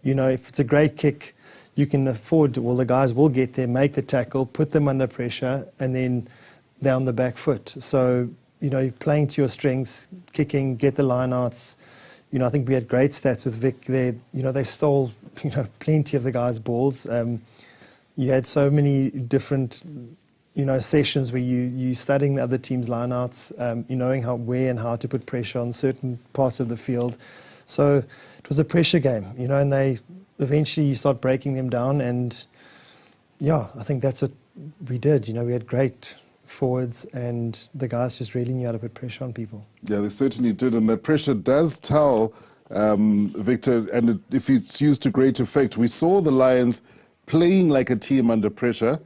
If it's a great kick, you can afford, the guys will get there, make the tackle, put them under pressure, and then down the back foot. So, you're playing to your strengths, kicking, get the lineouts. I think we had great stats with Vic there. They stole, plenty of the guys' balls. You had so many different, sessions where you studying the other team's lineouts, knowing where and how to put pressure on certain parts of the field. So it was a pressure game, and they eventually you start breaking them down. And I think that's what we did. We had great forwards, and the guys just really knew how to put pressure on people. Yeah, they certainly did, and that pressure does tell, Victor, and if it's used to great effect. We saw the Lions playing like a team under pressure.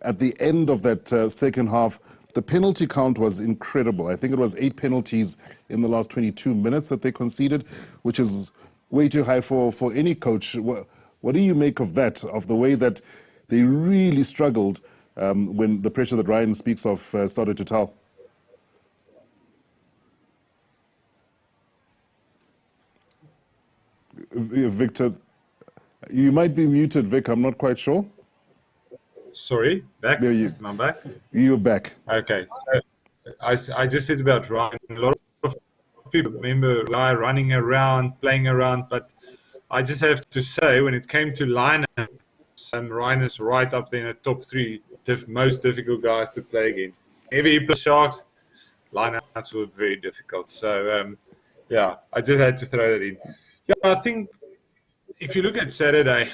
At the end of that second half, the penalty count was incredible. I think it was 8 penalties in the last 22 minutes that they conceded, which is way too high for any coach. What do you make of that, of the way that they really struggled when the pressure that Ryan speaks of started to tell? Victor, you might be muted, Vic. I'm not quite sure. Sorry, back? Am I back? You're back. Okay. I just said about Ryan. A lot of people remember Ryan running around, playing around, but I just have to say, when it came to lineup, Ryan is right up there in the top 3 most difficult guys to play against. Whenever he plays Sharks, lineups were very difficult. So, I just had to throw that in. Yeah, I think if you look at Saturday,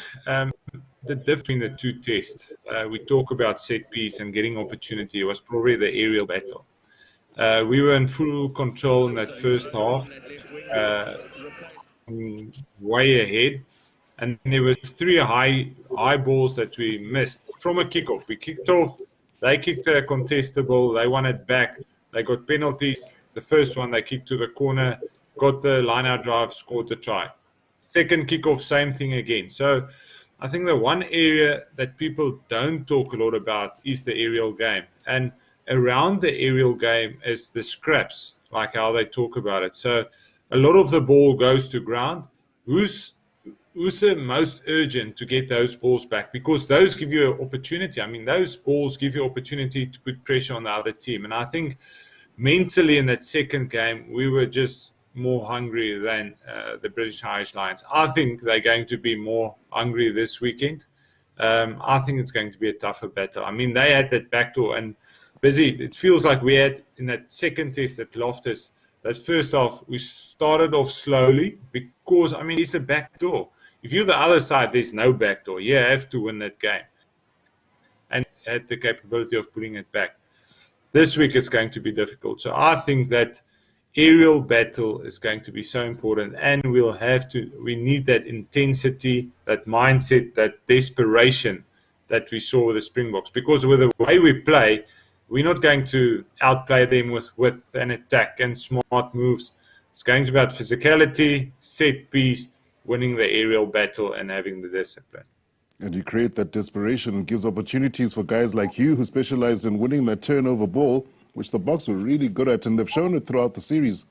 the difference between the 2 tests, we talk about set piece and getting opportunity, was probably the aerial battle. We were in full control in that first half, way ahead, and there was 3 high balls that we missed from a kickoff. We kicked off, they kicked a contestable, they won it back, they got penalties. The first one they kicked to the corner, got the line-out drive, scored the try. Second kickoff, same thing again. So I think the one area that people don't talk a lot about is the aerial game. And around the aerial game is the scraps, like how they talk about it. So a lot of the ball goes to ground. Who's the most urgent to get those balls back? Because those give you an opportunity. I mean, those balls give you opportunity to put pressure on the other team. And I think mentally in that second game, we were just more hungry than the British Irish Lions. I think they're going to be more hungry this weekend. I think it's going to be a tougher battle. I mean, they had that backdoor and busy. It feels like we had in that second test at Loftus, that first half, we started off slowly because, I mean, it's a backdoor. If you're the other side, there's no backdoor. You have to win that game. And had the capability of putting it back. This week, it's going to be difficult. So I think that aerial battle is going to be so important, and we need that intensity, that mindset, that desperation that we saw with the Springboks. Because with the way we play, we're not going to outplay them with width and attack and smart moves. It's going to be about physicality, set piece, winning the aerial battle, and having the discipline. And you create that desperation and gives opportunities for guys like you who specialized in winning that turnover ball, which the Boks were really good at, and they've shown it throughout the series.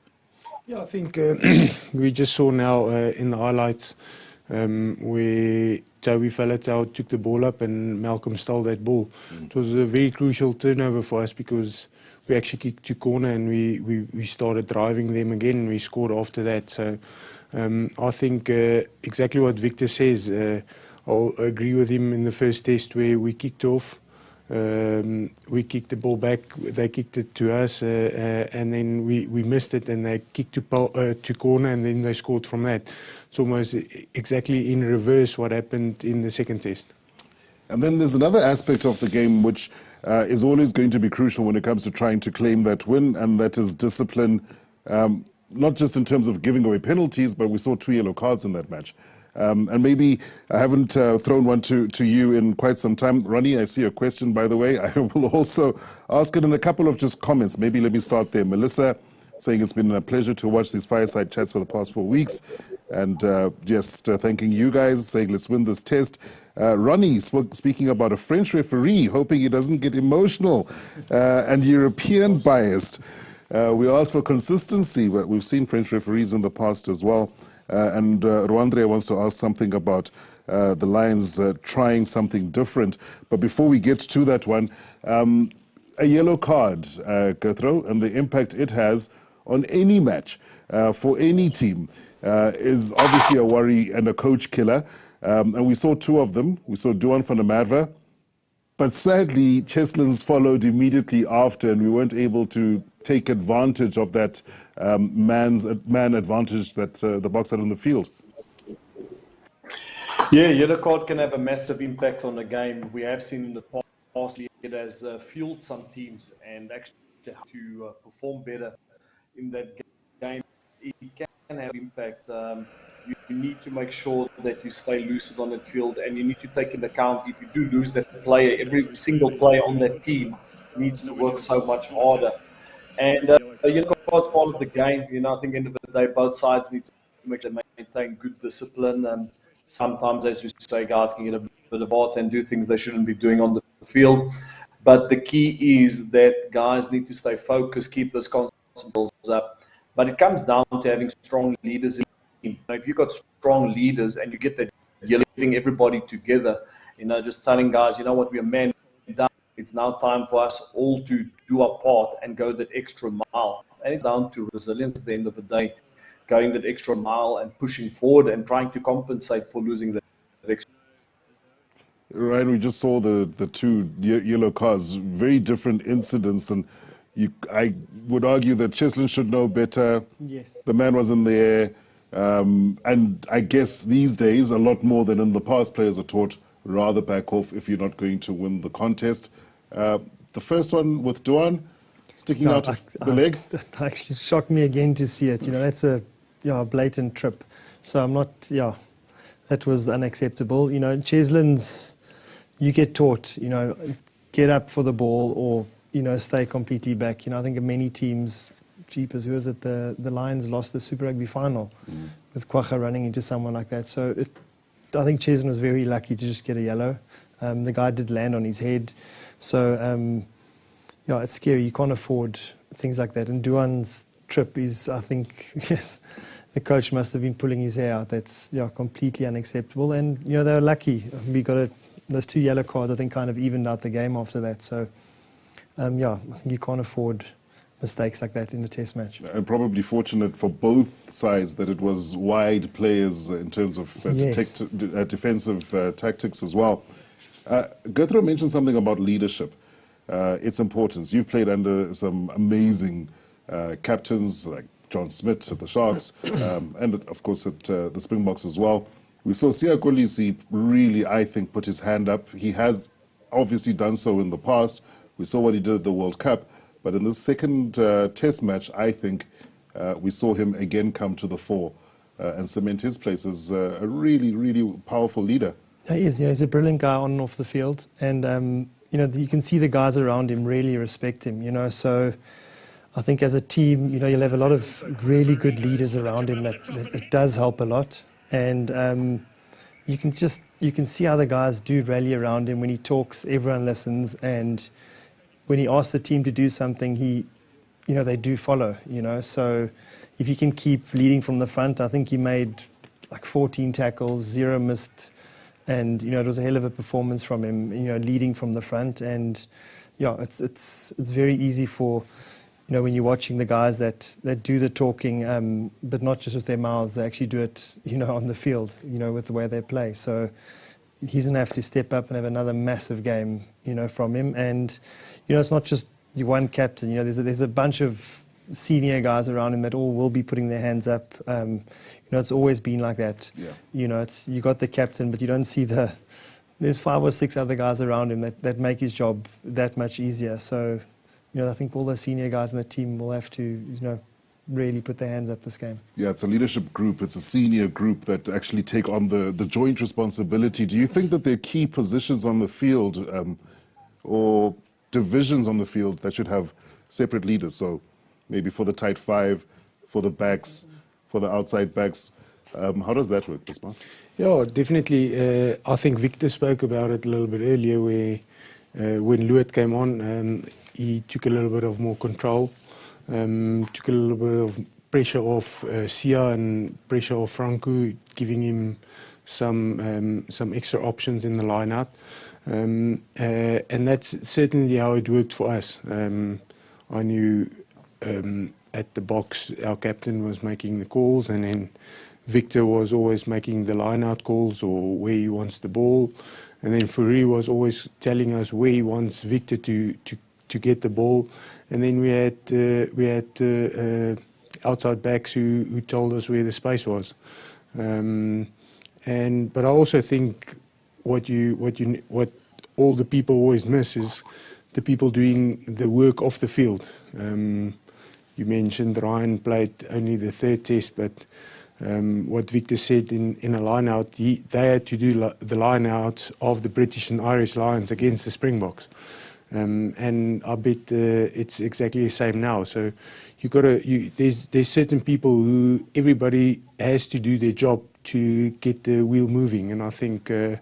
Yeah, I think we just saw now in the highlights where Toby Faletau took the ball up and Malcolm stole that ball. It was a very crucial turnover for us because we actually kicked to corner and we started driving them again and we scored after that. So I think exactly what Victor says, I'll agree with him in the first test where we kicked off. We kicked the ball back, they kicked it to us, and then we missed it, and they kicked to corner, and then they scored from that. It's almost exactly in reverse what happened in the second test. And then there's another aspect of the game which is always going to be crucial when it comes to trying to claim that win, and that is discipline, not just in terms of giving away penalties, but we saw 2 yellow cards in that match. And maybe I haven't thrown one to you in quite some time. Ronnie, I see a question, by the way. I will also ask it in a couple of just comments. Maybe let me start there. Melissa saying it's been a pleasure to watch these fireside chats for the past 4 weeks. And just thanking you guys, saying let's win this test. Ronnie speaking about a French referee, hoping he doesn't get emotional and European biased. We ask for consistency, but we've seen French referees in the past as well. And Rwandre wants to ask something about the Lions trying something different. But before we get to that one, a yellow card, Gurthrö, and the impact it has on any match for any team is obviously a worry and a coach killer. And we saw 2 of them. We saw Duan van der Merwe. But sadly, Cheslins followed immediately after, and we weren't able to take advantage of that man advantage that the Boks had on the field. Yeah, yellow card can have a massive impact on the game. We have seen in the past it has fueled some teams and actually to perform better in that game. It can have impact. You need to make sure that you stay lucid on that field, and you need to take into account if you do lose that player, every single player on that team needs to work so much harder. And yellow card's part of the game. I think at the end of the day, both sides need to maintain good discipline. Sometimes, as you say, guys can get a bit of art and do things they shouldn't be doing on the field. But the key is that guys need to stay focused, keep those concentrations up. But it comes down to having strong leaders in the team. If you've got strong leaders and you get that getting everybody together, just telling guys, you know what, we're a man down. It's now time for us all to do our part and go that extra mile. And it's down to resilience at the end of the day, going that extra mile and pushing forward and trying to compensate for losing that extra. Right, we just saw the 2 yellow cards, very different incidents, and I would argue that Cheslin should know better. Yes. The man was in the air, and I guess these days, a lot more than in the past, players are taught rather back off if you're not going to win the contest. The first one with Duan sticking out of the leg. That actually shocked me again to see it. That's a blatant trip. So I'm not, that was unacceptable. Cheslin's, you get taught, get up for the ball or, stay completely back. I think many teams, Jeepers, who was it? The Lions lost the Super Rugby final with Kwacha running into someone like that. So I think Cheslin was very lucky to just get a yellow. The guy did land on his head. So, it's scary. You can't afford things like that. And Duan's trip is, I think, yes, the coach must have been pulling his hair out. That's completely unacceptable. And, they were lucky. We got those 2 yellow cards, I think, kind of evened out the game after that. So, I think you can't afford mistakes like that in a test match. And probably fortunate for both sides that it was wide players in terms of defensive tactics as well. Gurthrö mentioned something about leadership, its importance. You've played under some amazing captains like John Smith at the Sharks, and of course at the Springboks as well. We saw Siya Kolisi really, I think, put his hand up. He has obviously done so in the past. We saw what he did at the World Cup. But in the second test match, I think we saw him again come to the fore and cement his place as a really, really powerful leader. He is. He's a brilliant guy on and off the field. And, you can see the guys around him really respect him, So I think as a team, you'll have a lot of really good leaders around him that it does help a lot. And you can see how the guys do rally around him. When he talks, everyone listens, and when he asks the team to do something, they do follow, So if he can keep leading from the front, I think he made like 14 tackles, 0 missed, and it was a hell of a performance from him, leading from the front. And yeah, it's very easy for when you're watching the guys that do the talking, but not just with their mouths, they actually do it, on the field, with the way they play. So he's going to have to step up and have another massive game, from him. And, it's not just one captain, there's a bunch of senior guys around him that all will be putting their hands up. It's always been like that. Yeah. You got the captain, but you don't see there's 5 or 6 other guys around him that make his job that much easier. So, I think all the senior guys in the team will have to, really put their hands up this game. Yeah, it's a leadership group. It's a senior group that actually take on the joint responsibility. Do you think that there are key positions on the field or divisions on the field that should have separate leaders? So maybe for the tight 5, for the backs, for the outside backs. How does that work, Bismarck? Yeah, definitely. I think Victor spoke about it a little bit earlier where when Luet came on, he took a little bit of more control, took a little bit of pressure off Siya and pressure off Franco, giving him some extra options in the line-out. And that's certainly how it worked for us. I knew at the box our captain was making the calls, and then Victor was always making the line-out calls or where he wants the ball. And then Fourie was always telling us where he wants Victor to get the ball. And then we had outside backs who told us where the space was. But I also think what all the people always miss is the people doing the work off the field. You mentioned Ryan played only the 3rd test, but what Victor said in a line-out, they had to do the line-out of the British and Irish Lions against the Springboks. And I bet it's exactly the same now. So there's certain people who everybody has to do their job to get the wheel moving, and I think you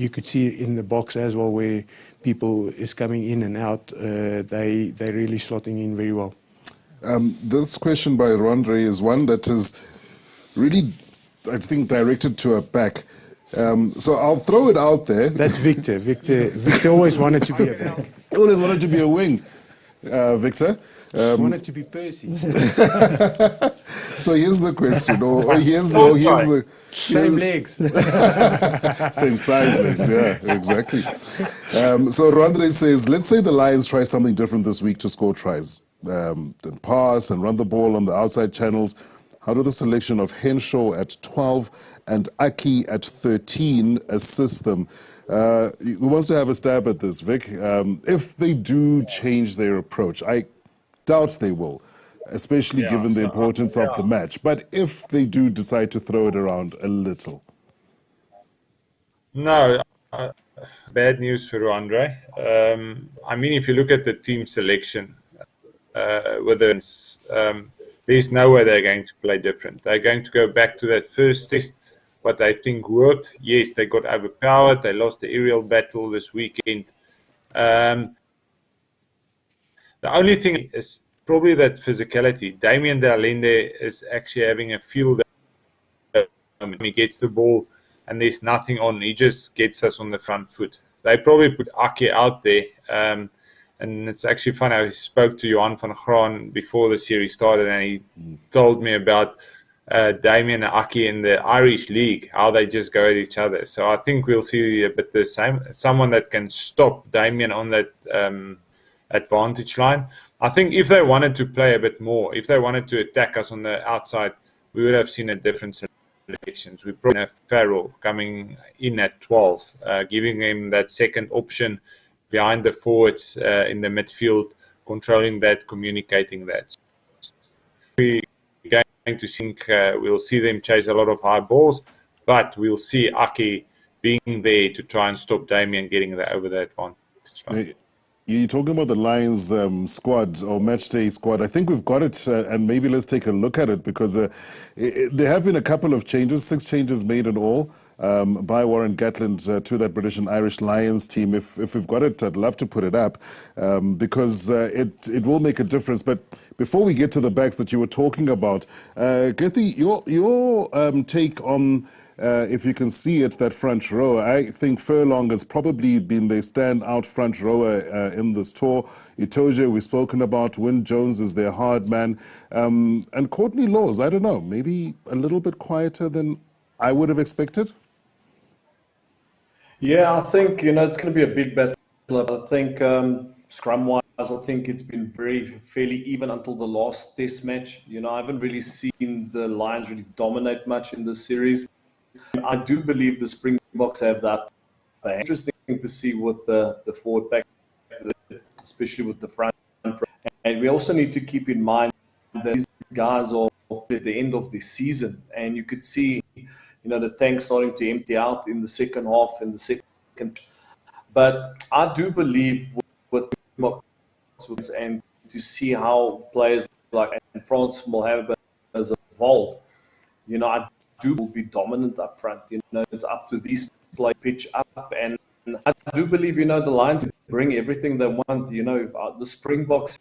could see in the box as well where people is coming in and out. They're really slotting in very well. This question by Rondre is one that is really, I think, directed to a back. So I'll throw it out there. That's Victor. Victor always wanted to be a back. Always wanted to be a wing, Victor. Wanted to be Percy. So here's the question, same legs, same size legs. Yeah, exactly. So Rondre says, let's say the Lions try something different this week to score tries, then pass and run the ball on the outside channels. How do the selection of Henshaw at 12 and Aki at 13 assist them? Who wants to have a stab at this, Vic? If they do change their approach, I doubt they will, especially given the importance of the match. But if they do decide to throw it around a little. No, bad news for Andre. I mean, if you look at the team selection, there's no way they're going to play different. They're going to go back to that first test, what they think worked. Yes, they got overpowered. They lost the aerial battle this weekend. The only thing is probably that physicality. Damien de Allende is actually having a field day. He gets the ball and there's nothing on. He just gets us on the front foot. They probably put Ake out there. And it's actually funny, I spoke to Johan van Graan before the series started, and he told me about Damien and Aki in the Irish League, how they just go at each other. So I think we'll see a bit the same. Someone that can stop Damien on that advantage line. I think if they wanted to play a bit more, if they wanted to attack us on the outside, we would have seen a different selections. We probably have Farrell coming in at 12, giving him that second option behind the forwards in the midfield, controlling that, communicating that. We're going to think we'll see them chase a lot of high balls, but we'll see Aki being there to try and stop Damien getting over the advantage. You're talking about the Lions squad or match day squad. I think we've got it, and maybe let's take a look at it, because there have been a couple of changes, 6 changes made in all. By Warren Gatland to that British and Irish Lions team. If we've got it, I'd love to put it up because it will make a difference. But before we get to the backs that you were talking about, Gurthrö, your take on, if you can see it, that front row. I think Furlong has probably been the standout front rower in this tour. Itoje, we've spoken about. Wyn Jones is their hard man. And Courtney Laws, I don't know, maybe a little bit quieter than I would have expected. Yeah, I think, it's going to be a big battle. I think scrum-wise, I think it's been fairly even until the last test match. I haven't really seen the Lions really dominate much in this series. I do believe the Springboks have that. Interesting to see with the forward pack, especially with the front. And we also need to keep in mind that these guys are at the end of the season, and you could see the tank starting to empty out in the second half, in the second. But I do believe with and to see how players like France will have as evolved, I do will be dominant up front. It's up to these play pitch up, and I do believe the Lions bring everything they want. The Springboks,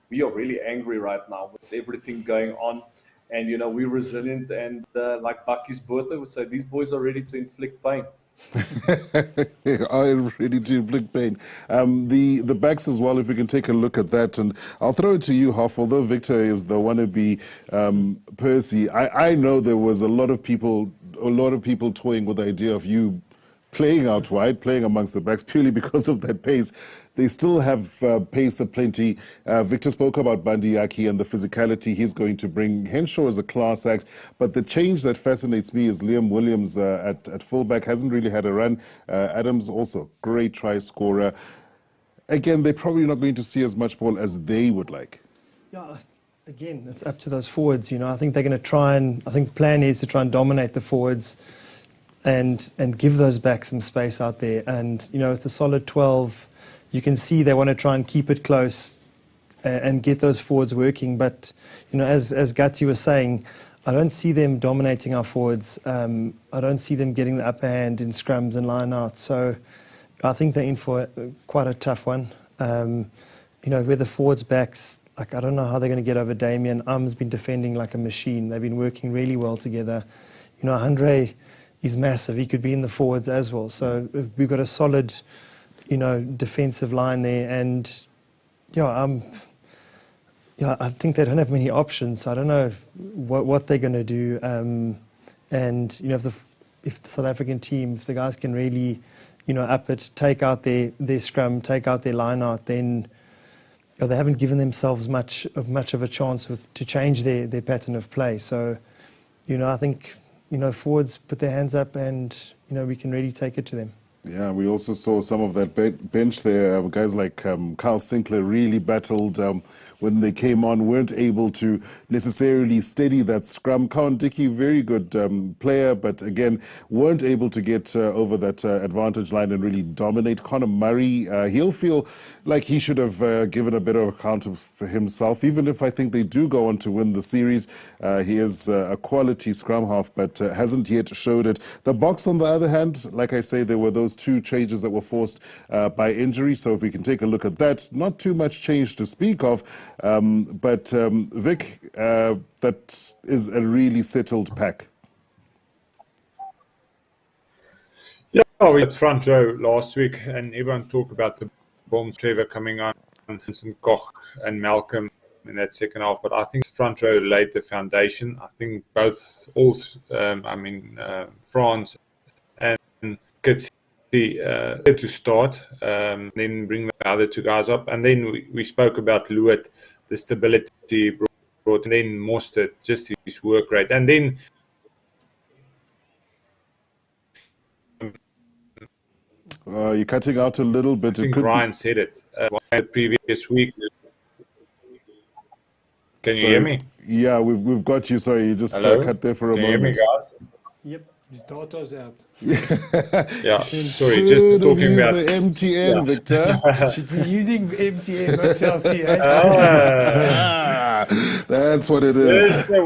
we are really angry right now with everything going on. And, we're resilient, and like Bakkies Botha would say, these boys are ready to inflict pain. Are ready to inflict pain. The backs as well, if we can take a look at that. And I'll throw it to you, Hoff. Although Victor is the wannabe Percy, I know there was a lot of people toying with the idea of you playing out wide, playing amongst the backs, purely because of that pace. They still have pace aplenty. Victor spoke about Bandiaki and the physicality he's going to bring. Henshaw is a class act, but the change that fascinates me is Liam Williams at fullback hasn't really had a run. Adams also, great try scorer. Again, they're probably not going to see as much ball as they would like. Yeah, again, it's up to those forwards. I think they're going to try and, I think the plan is to try and dominate the forwards and give those backs some space out there. And, with the solid 12, you can see they want to try and keep it close and get those forwards working. But, as Gatti was saying, I don't see them dominating our forwards. I don't see them getting the upper hand in scrums and line-outs. So I think they're in for quite a tough one. Where the forwards backs, I don't know how they're going to get over Damien. Um's been defending like a machine. They've been working really well together. Andre is massive. He could be in the forwards as well. So we've got a solid, defensive line there. And, I think they don't have many options. I don't know what they're going to do. If the South African team, if the guys can really, up it, take out their scrum, take out their line out, then they haven't given themselves much of a chance to change their pattern of play. So, I think, forwards put their hands up and, we can really take it to them. Yeah, we also saw some of that bench there. Guys like Carl Sinclair really battled when they came on, weren't able to necessarily steady that scrum. Cowan Dickey, very good player, but again, weren't able to get over that advantage line and really dominate. Conor Murray, he'll feel like he should have given a better account of himself, even if I think they do go on to win the series. He is a quality scrum half, but hasn't yet showed it. The Boks, on the other hand, like I say, there were those 2 changes that were forced by injury. So if we can take a look at that, not too much change to speak of. But Vic, that is a really settled pack. Yeah, we had front row last week, and everyone talked about the bombs Trevor coming on. Vincent Koch and Malcolm in that second half, but I think front row laid the foundation. I think France and Kitsy to start, then bring the other two guys up, and then we spoke about Lewitt, the stability brought, and then Mostert, just his work rate, and then you're cutting out a little bit. I think Ryan said it the previous week. Can you hear me? Yeah, we've got you. Sorry, you just cut there for a moment. Can you hear me, guys? Yep, his daughter's out. Yeah, sorry, just talking about the MTN, Victor. Should be using MTN, not CLC. That's what it is. There's the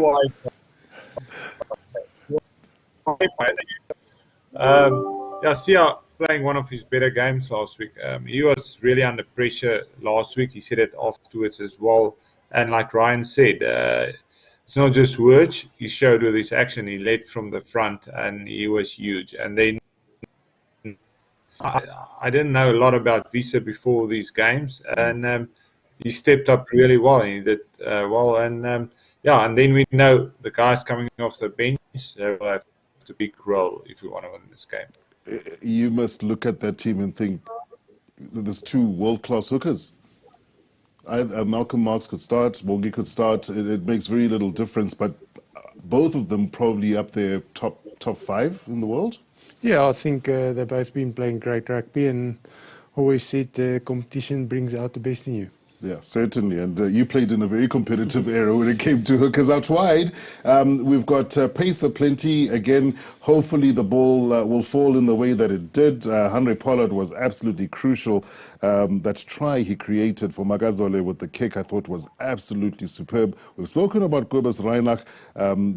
Wi-Fi. Sia playing one of his better games last week. He was really under pressure last week. He said it afterwards as well. And like Ryan said, it's not just words. He showed with his action. He led from the front, and he was huge. And then I didn't know a lot about Visa before these games, and he stepped up really well. And he did well, and and then we know the guys coming off the bench, they will have a big role if we want to win this game. You must look at that team and think there's two world-class hookers. Malcolm Marx could start, Bokke could start. It makes very little difference, but both of them probably up there top 5 in the world. Yeah, I think they've both been playing great rugby, and always said competition brings out the best in you. Yeah, certainly. And you played in a very competitive era when it came to hookers out wide. We've got pace aplenty. Again, hopefully the ball will fall in the way that it did. Henry Pollard was absolutely crucial. That try he created for Magazole with the kick, I thought was absolutely superb. We've spoken about Kobus Reinach,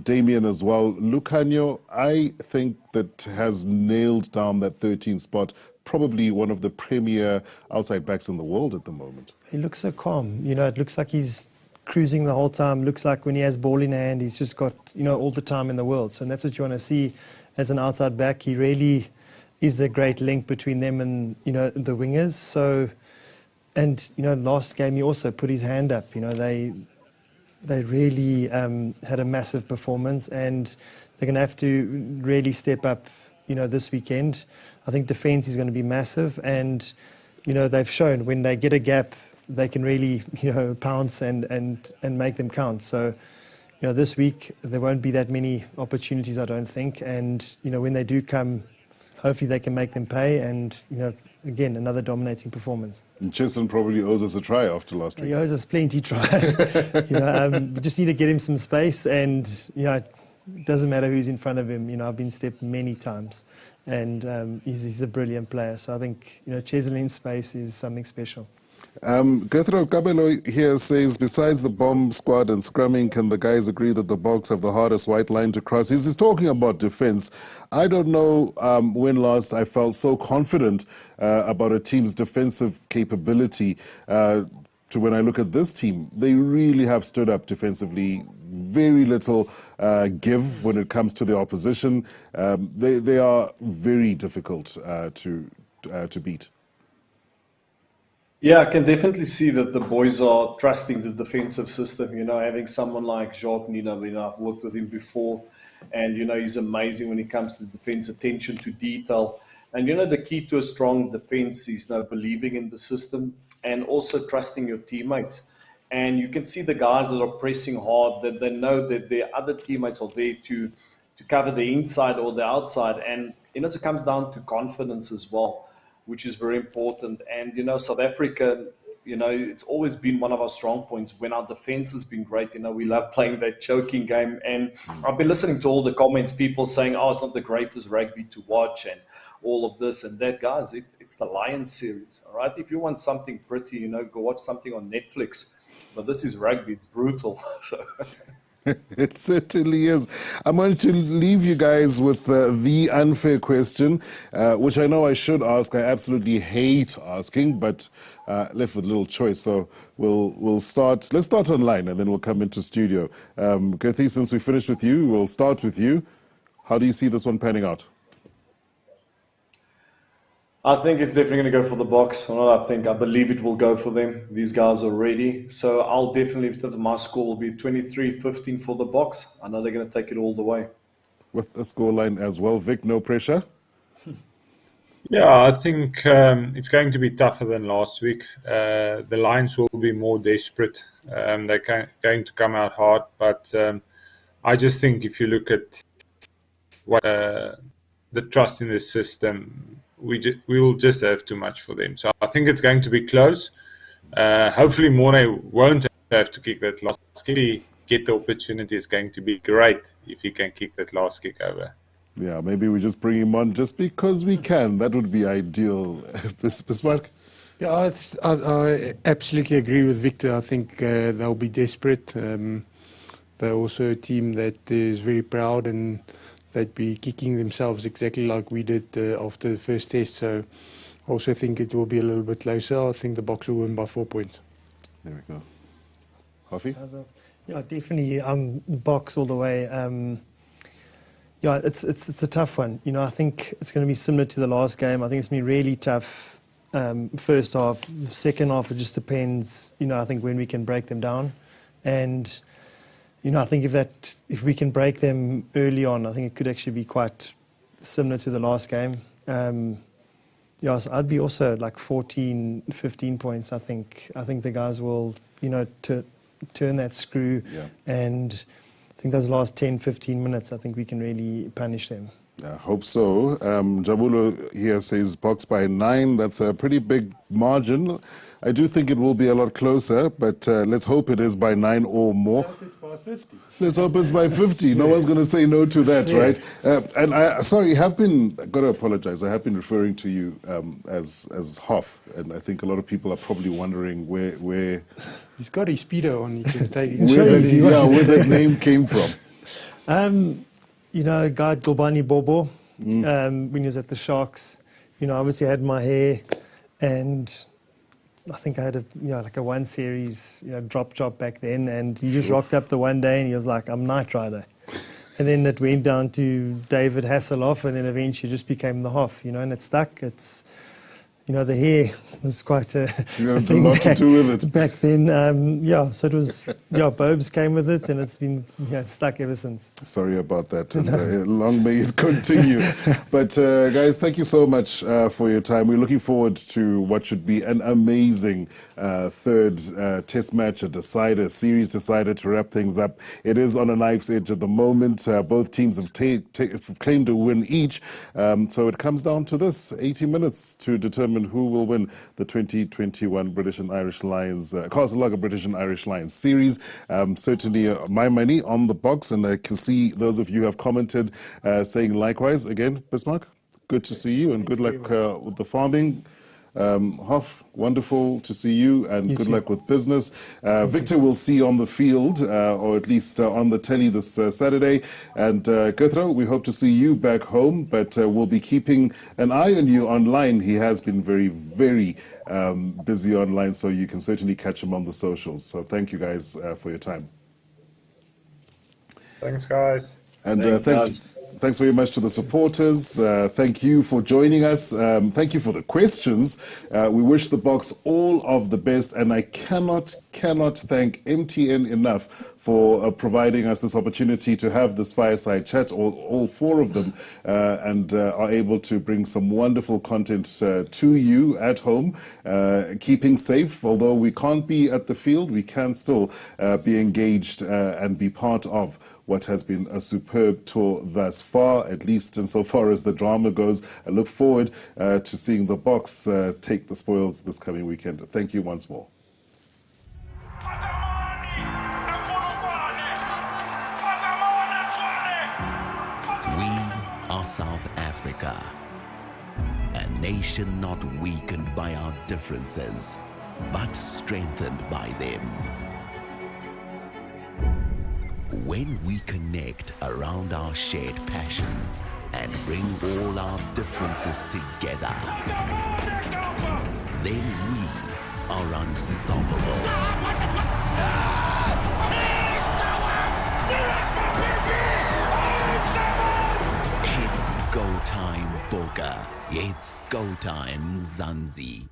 Damien as well. Lukhanyo, I think that has nailed down that 13th spot. Probably one of the premier outside backs in the world at the moment. He looks so calm. It looks like he's cruising the whole time. Looks like when he has ball in hand, he's just got, all the time in the world. So that's what you want to see as an outside back. He really is a great link between them and, the wingers. So, and, last game he also put his hand up. They really had a massive performance, and they're going to have to really step up, this weekend. I think defence is going to be massive, and they've shown when they get a gap, they can really pounce and make them count. So this week there won't be that many opportunities, I don't think, and when they do come, hopefully they can make them pay, and again, another dominating performance. And Cheslin probably owes us a try after last week. He owes us plenty tries. We just need to get him some space, and it doesn't matter who's in front of him. I've been stepped many times, and he's a brilliant player. So I think Cheslin's space is something special. Gurthrö Kabelo here says, besides the bomb squad and scrumming, can the guys agree that the Boks have the hardest white line to cross? He's talking about defence. I don't know when last I felt so confident about a team's defensive capability. To when I look at this team, they really have stood up defensively. Very little give when it comes to the opposition. They are very difficult to beat. Yeah, I can definitely see that the boys are trusting the defensive system. Having someone like Jacques Nina, I've worked with him before, and he's amazing when it comes to defense, attention to detail. And the key to a strong defense is believing in the system and also trusting your teammates. And you can see the guys that are pressing hard, that they know that their other teammates are there to cover the inside or the outside. And it comes down to confidence as well, which is very important. And South Africa, it's always been one of our strong points. When our defense has been great, we love playing that choking game. And I've been listening to all the comments, people saying, oh, it's not the greatest rugby to watch and all of this and that. Guys, it's the Lions series, all right? If you want something pretty, go watch something on Netflix. But this is rugby, it's brutal. It certainly is. I'm going to leave you guys with the unfair question, which I know I should ask. I absolutely hate asking, but left with little choice. So we'll start. Let's start online, and then we'll come into studio. Gurthy, since we finished with you, we'll start with you. How do you see this one panning out? I think it's definitely going to go for the Boks. I believe it will go for them. These guys are ready. So I'll definitely, my score will be 23-15 for the Boks. I know they're going to take it all the way. With a scoreline as well. Vic, no pressure? Yeah, I think it's going to be tougher than last week. The Lions will be more desperate. They're going to come out hard. But I just think if you look at what the trust in the system, we will just have too much for them. So I think it's going to be close. Hopefully Mornay won't have to kick that last kick. Get the opportunity, is going to be great if he can kick that last kick over. Yeah, maybe we just bring him on just because we can. That would be ideal. Bismarck? Yeah, I absolutely agree with Victor. I think they'll be desperate. They're also a team that is very proud, and they'd be kicking themselves exactly like we did after the first test. So I also think it will be a little bit closer. I think the Boks will win by 4 points. There we go. Coffee? Yeah, definitely Boks all the way. Yeah, it's a tough one. You know, I think it's going to be similar to the last game. I think it's going to be really tough first half. Second half, it just depends, you know, I think when we can break them down. And, you know, I think if we can break them early on, I think it could actually be quite similar to the last game. Yeah, so I'd be also like 14, 15 points. I think the guys will, you know, turn that screw. Yeah. And I think those last 10, 15 minutes, I think we can really punish them. I hope so. Jabulo here says Boks by 9. That's a pretty big margin. I do think it will be a lot closer, but let's hope it is by 9 or more. Let's hope it's by 50. Let's hope it's by 50. No one's going to say no to that, right? And I got to apologize. I have been referring to you as Hoff, and I think a lot of people are probably wondering where He's got his speedo on. He can take it. where that name came from. You know, a guy Gobani Bobo, when he was at the Sharks, you know, obviously I had my hair, and I think I had like a 1 series, drop job back then, and he just rocked up the one day and he was like, I'm Knight Rider. And then it went down to David Hasselhoff, and then eventually just became the Hoff, and it stuck. It's, the hair was quite a thing lot to do with it. back then. So it was, Bobes came with it, and it's been stuck ever since. Sorry about that, and long may it continue. But guys, thank you so much for your time. We're looking forward to what should be an amazing third test match, a series decider to wrap things up. It is on a knife's edge at the moment. Both teams have claimed a win each. So it comes down to this, 80 minutes to determine who will win the 2021 British and Irish Lions, Castle Lager British and Irish Lions series. Certainly my money on the Boks, and I can see those of you who have commented saying likewise. Again, Bismarck, good to see you, and good luck with the farming. Hoff, wonderful to see you, and good luck with business. Victor will see on the field, or at least on the telly this Saturday. And Gurthrö, we hope to see you back home, but we'll be keeping an eye on you online. He has been very, very busy online, so you can certainly catch him on the socials. So thank you guys for your time. Thanks, guys. And thanks very much to the supporters. Thank you for joining us. Thank you for the questions. We wish the Boks all of the best, and I cannot thank MTN enough for providing us this opportunity to have this fireside chat, all 4 of them, and are able to bring some wonderful content to you at home, keeping safe. Although we can't be at the field, we can still be engaged and be part of what has been a superb tour thus far, at least insofar as the drama goes. I look forward to seeing the Boks take the spoils this coming weekend. Thank you once more. We are South Africa, a nation not weakened by our differences, but strengthened by them. When we connect around our shared passions and bring all our differences together, then we are unstoppable. It's go time, Bokke. It's It's go time, Zanzi.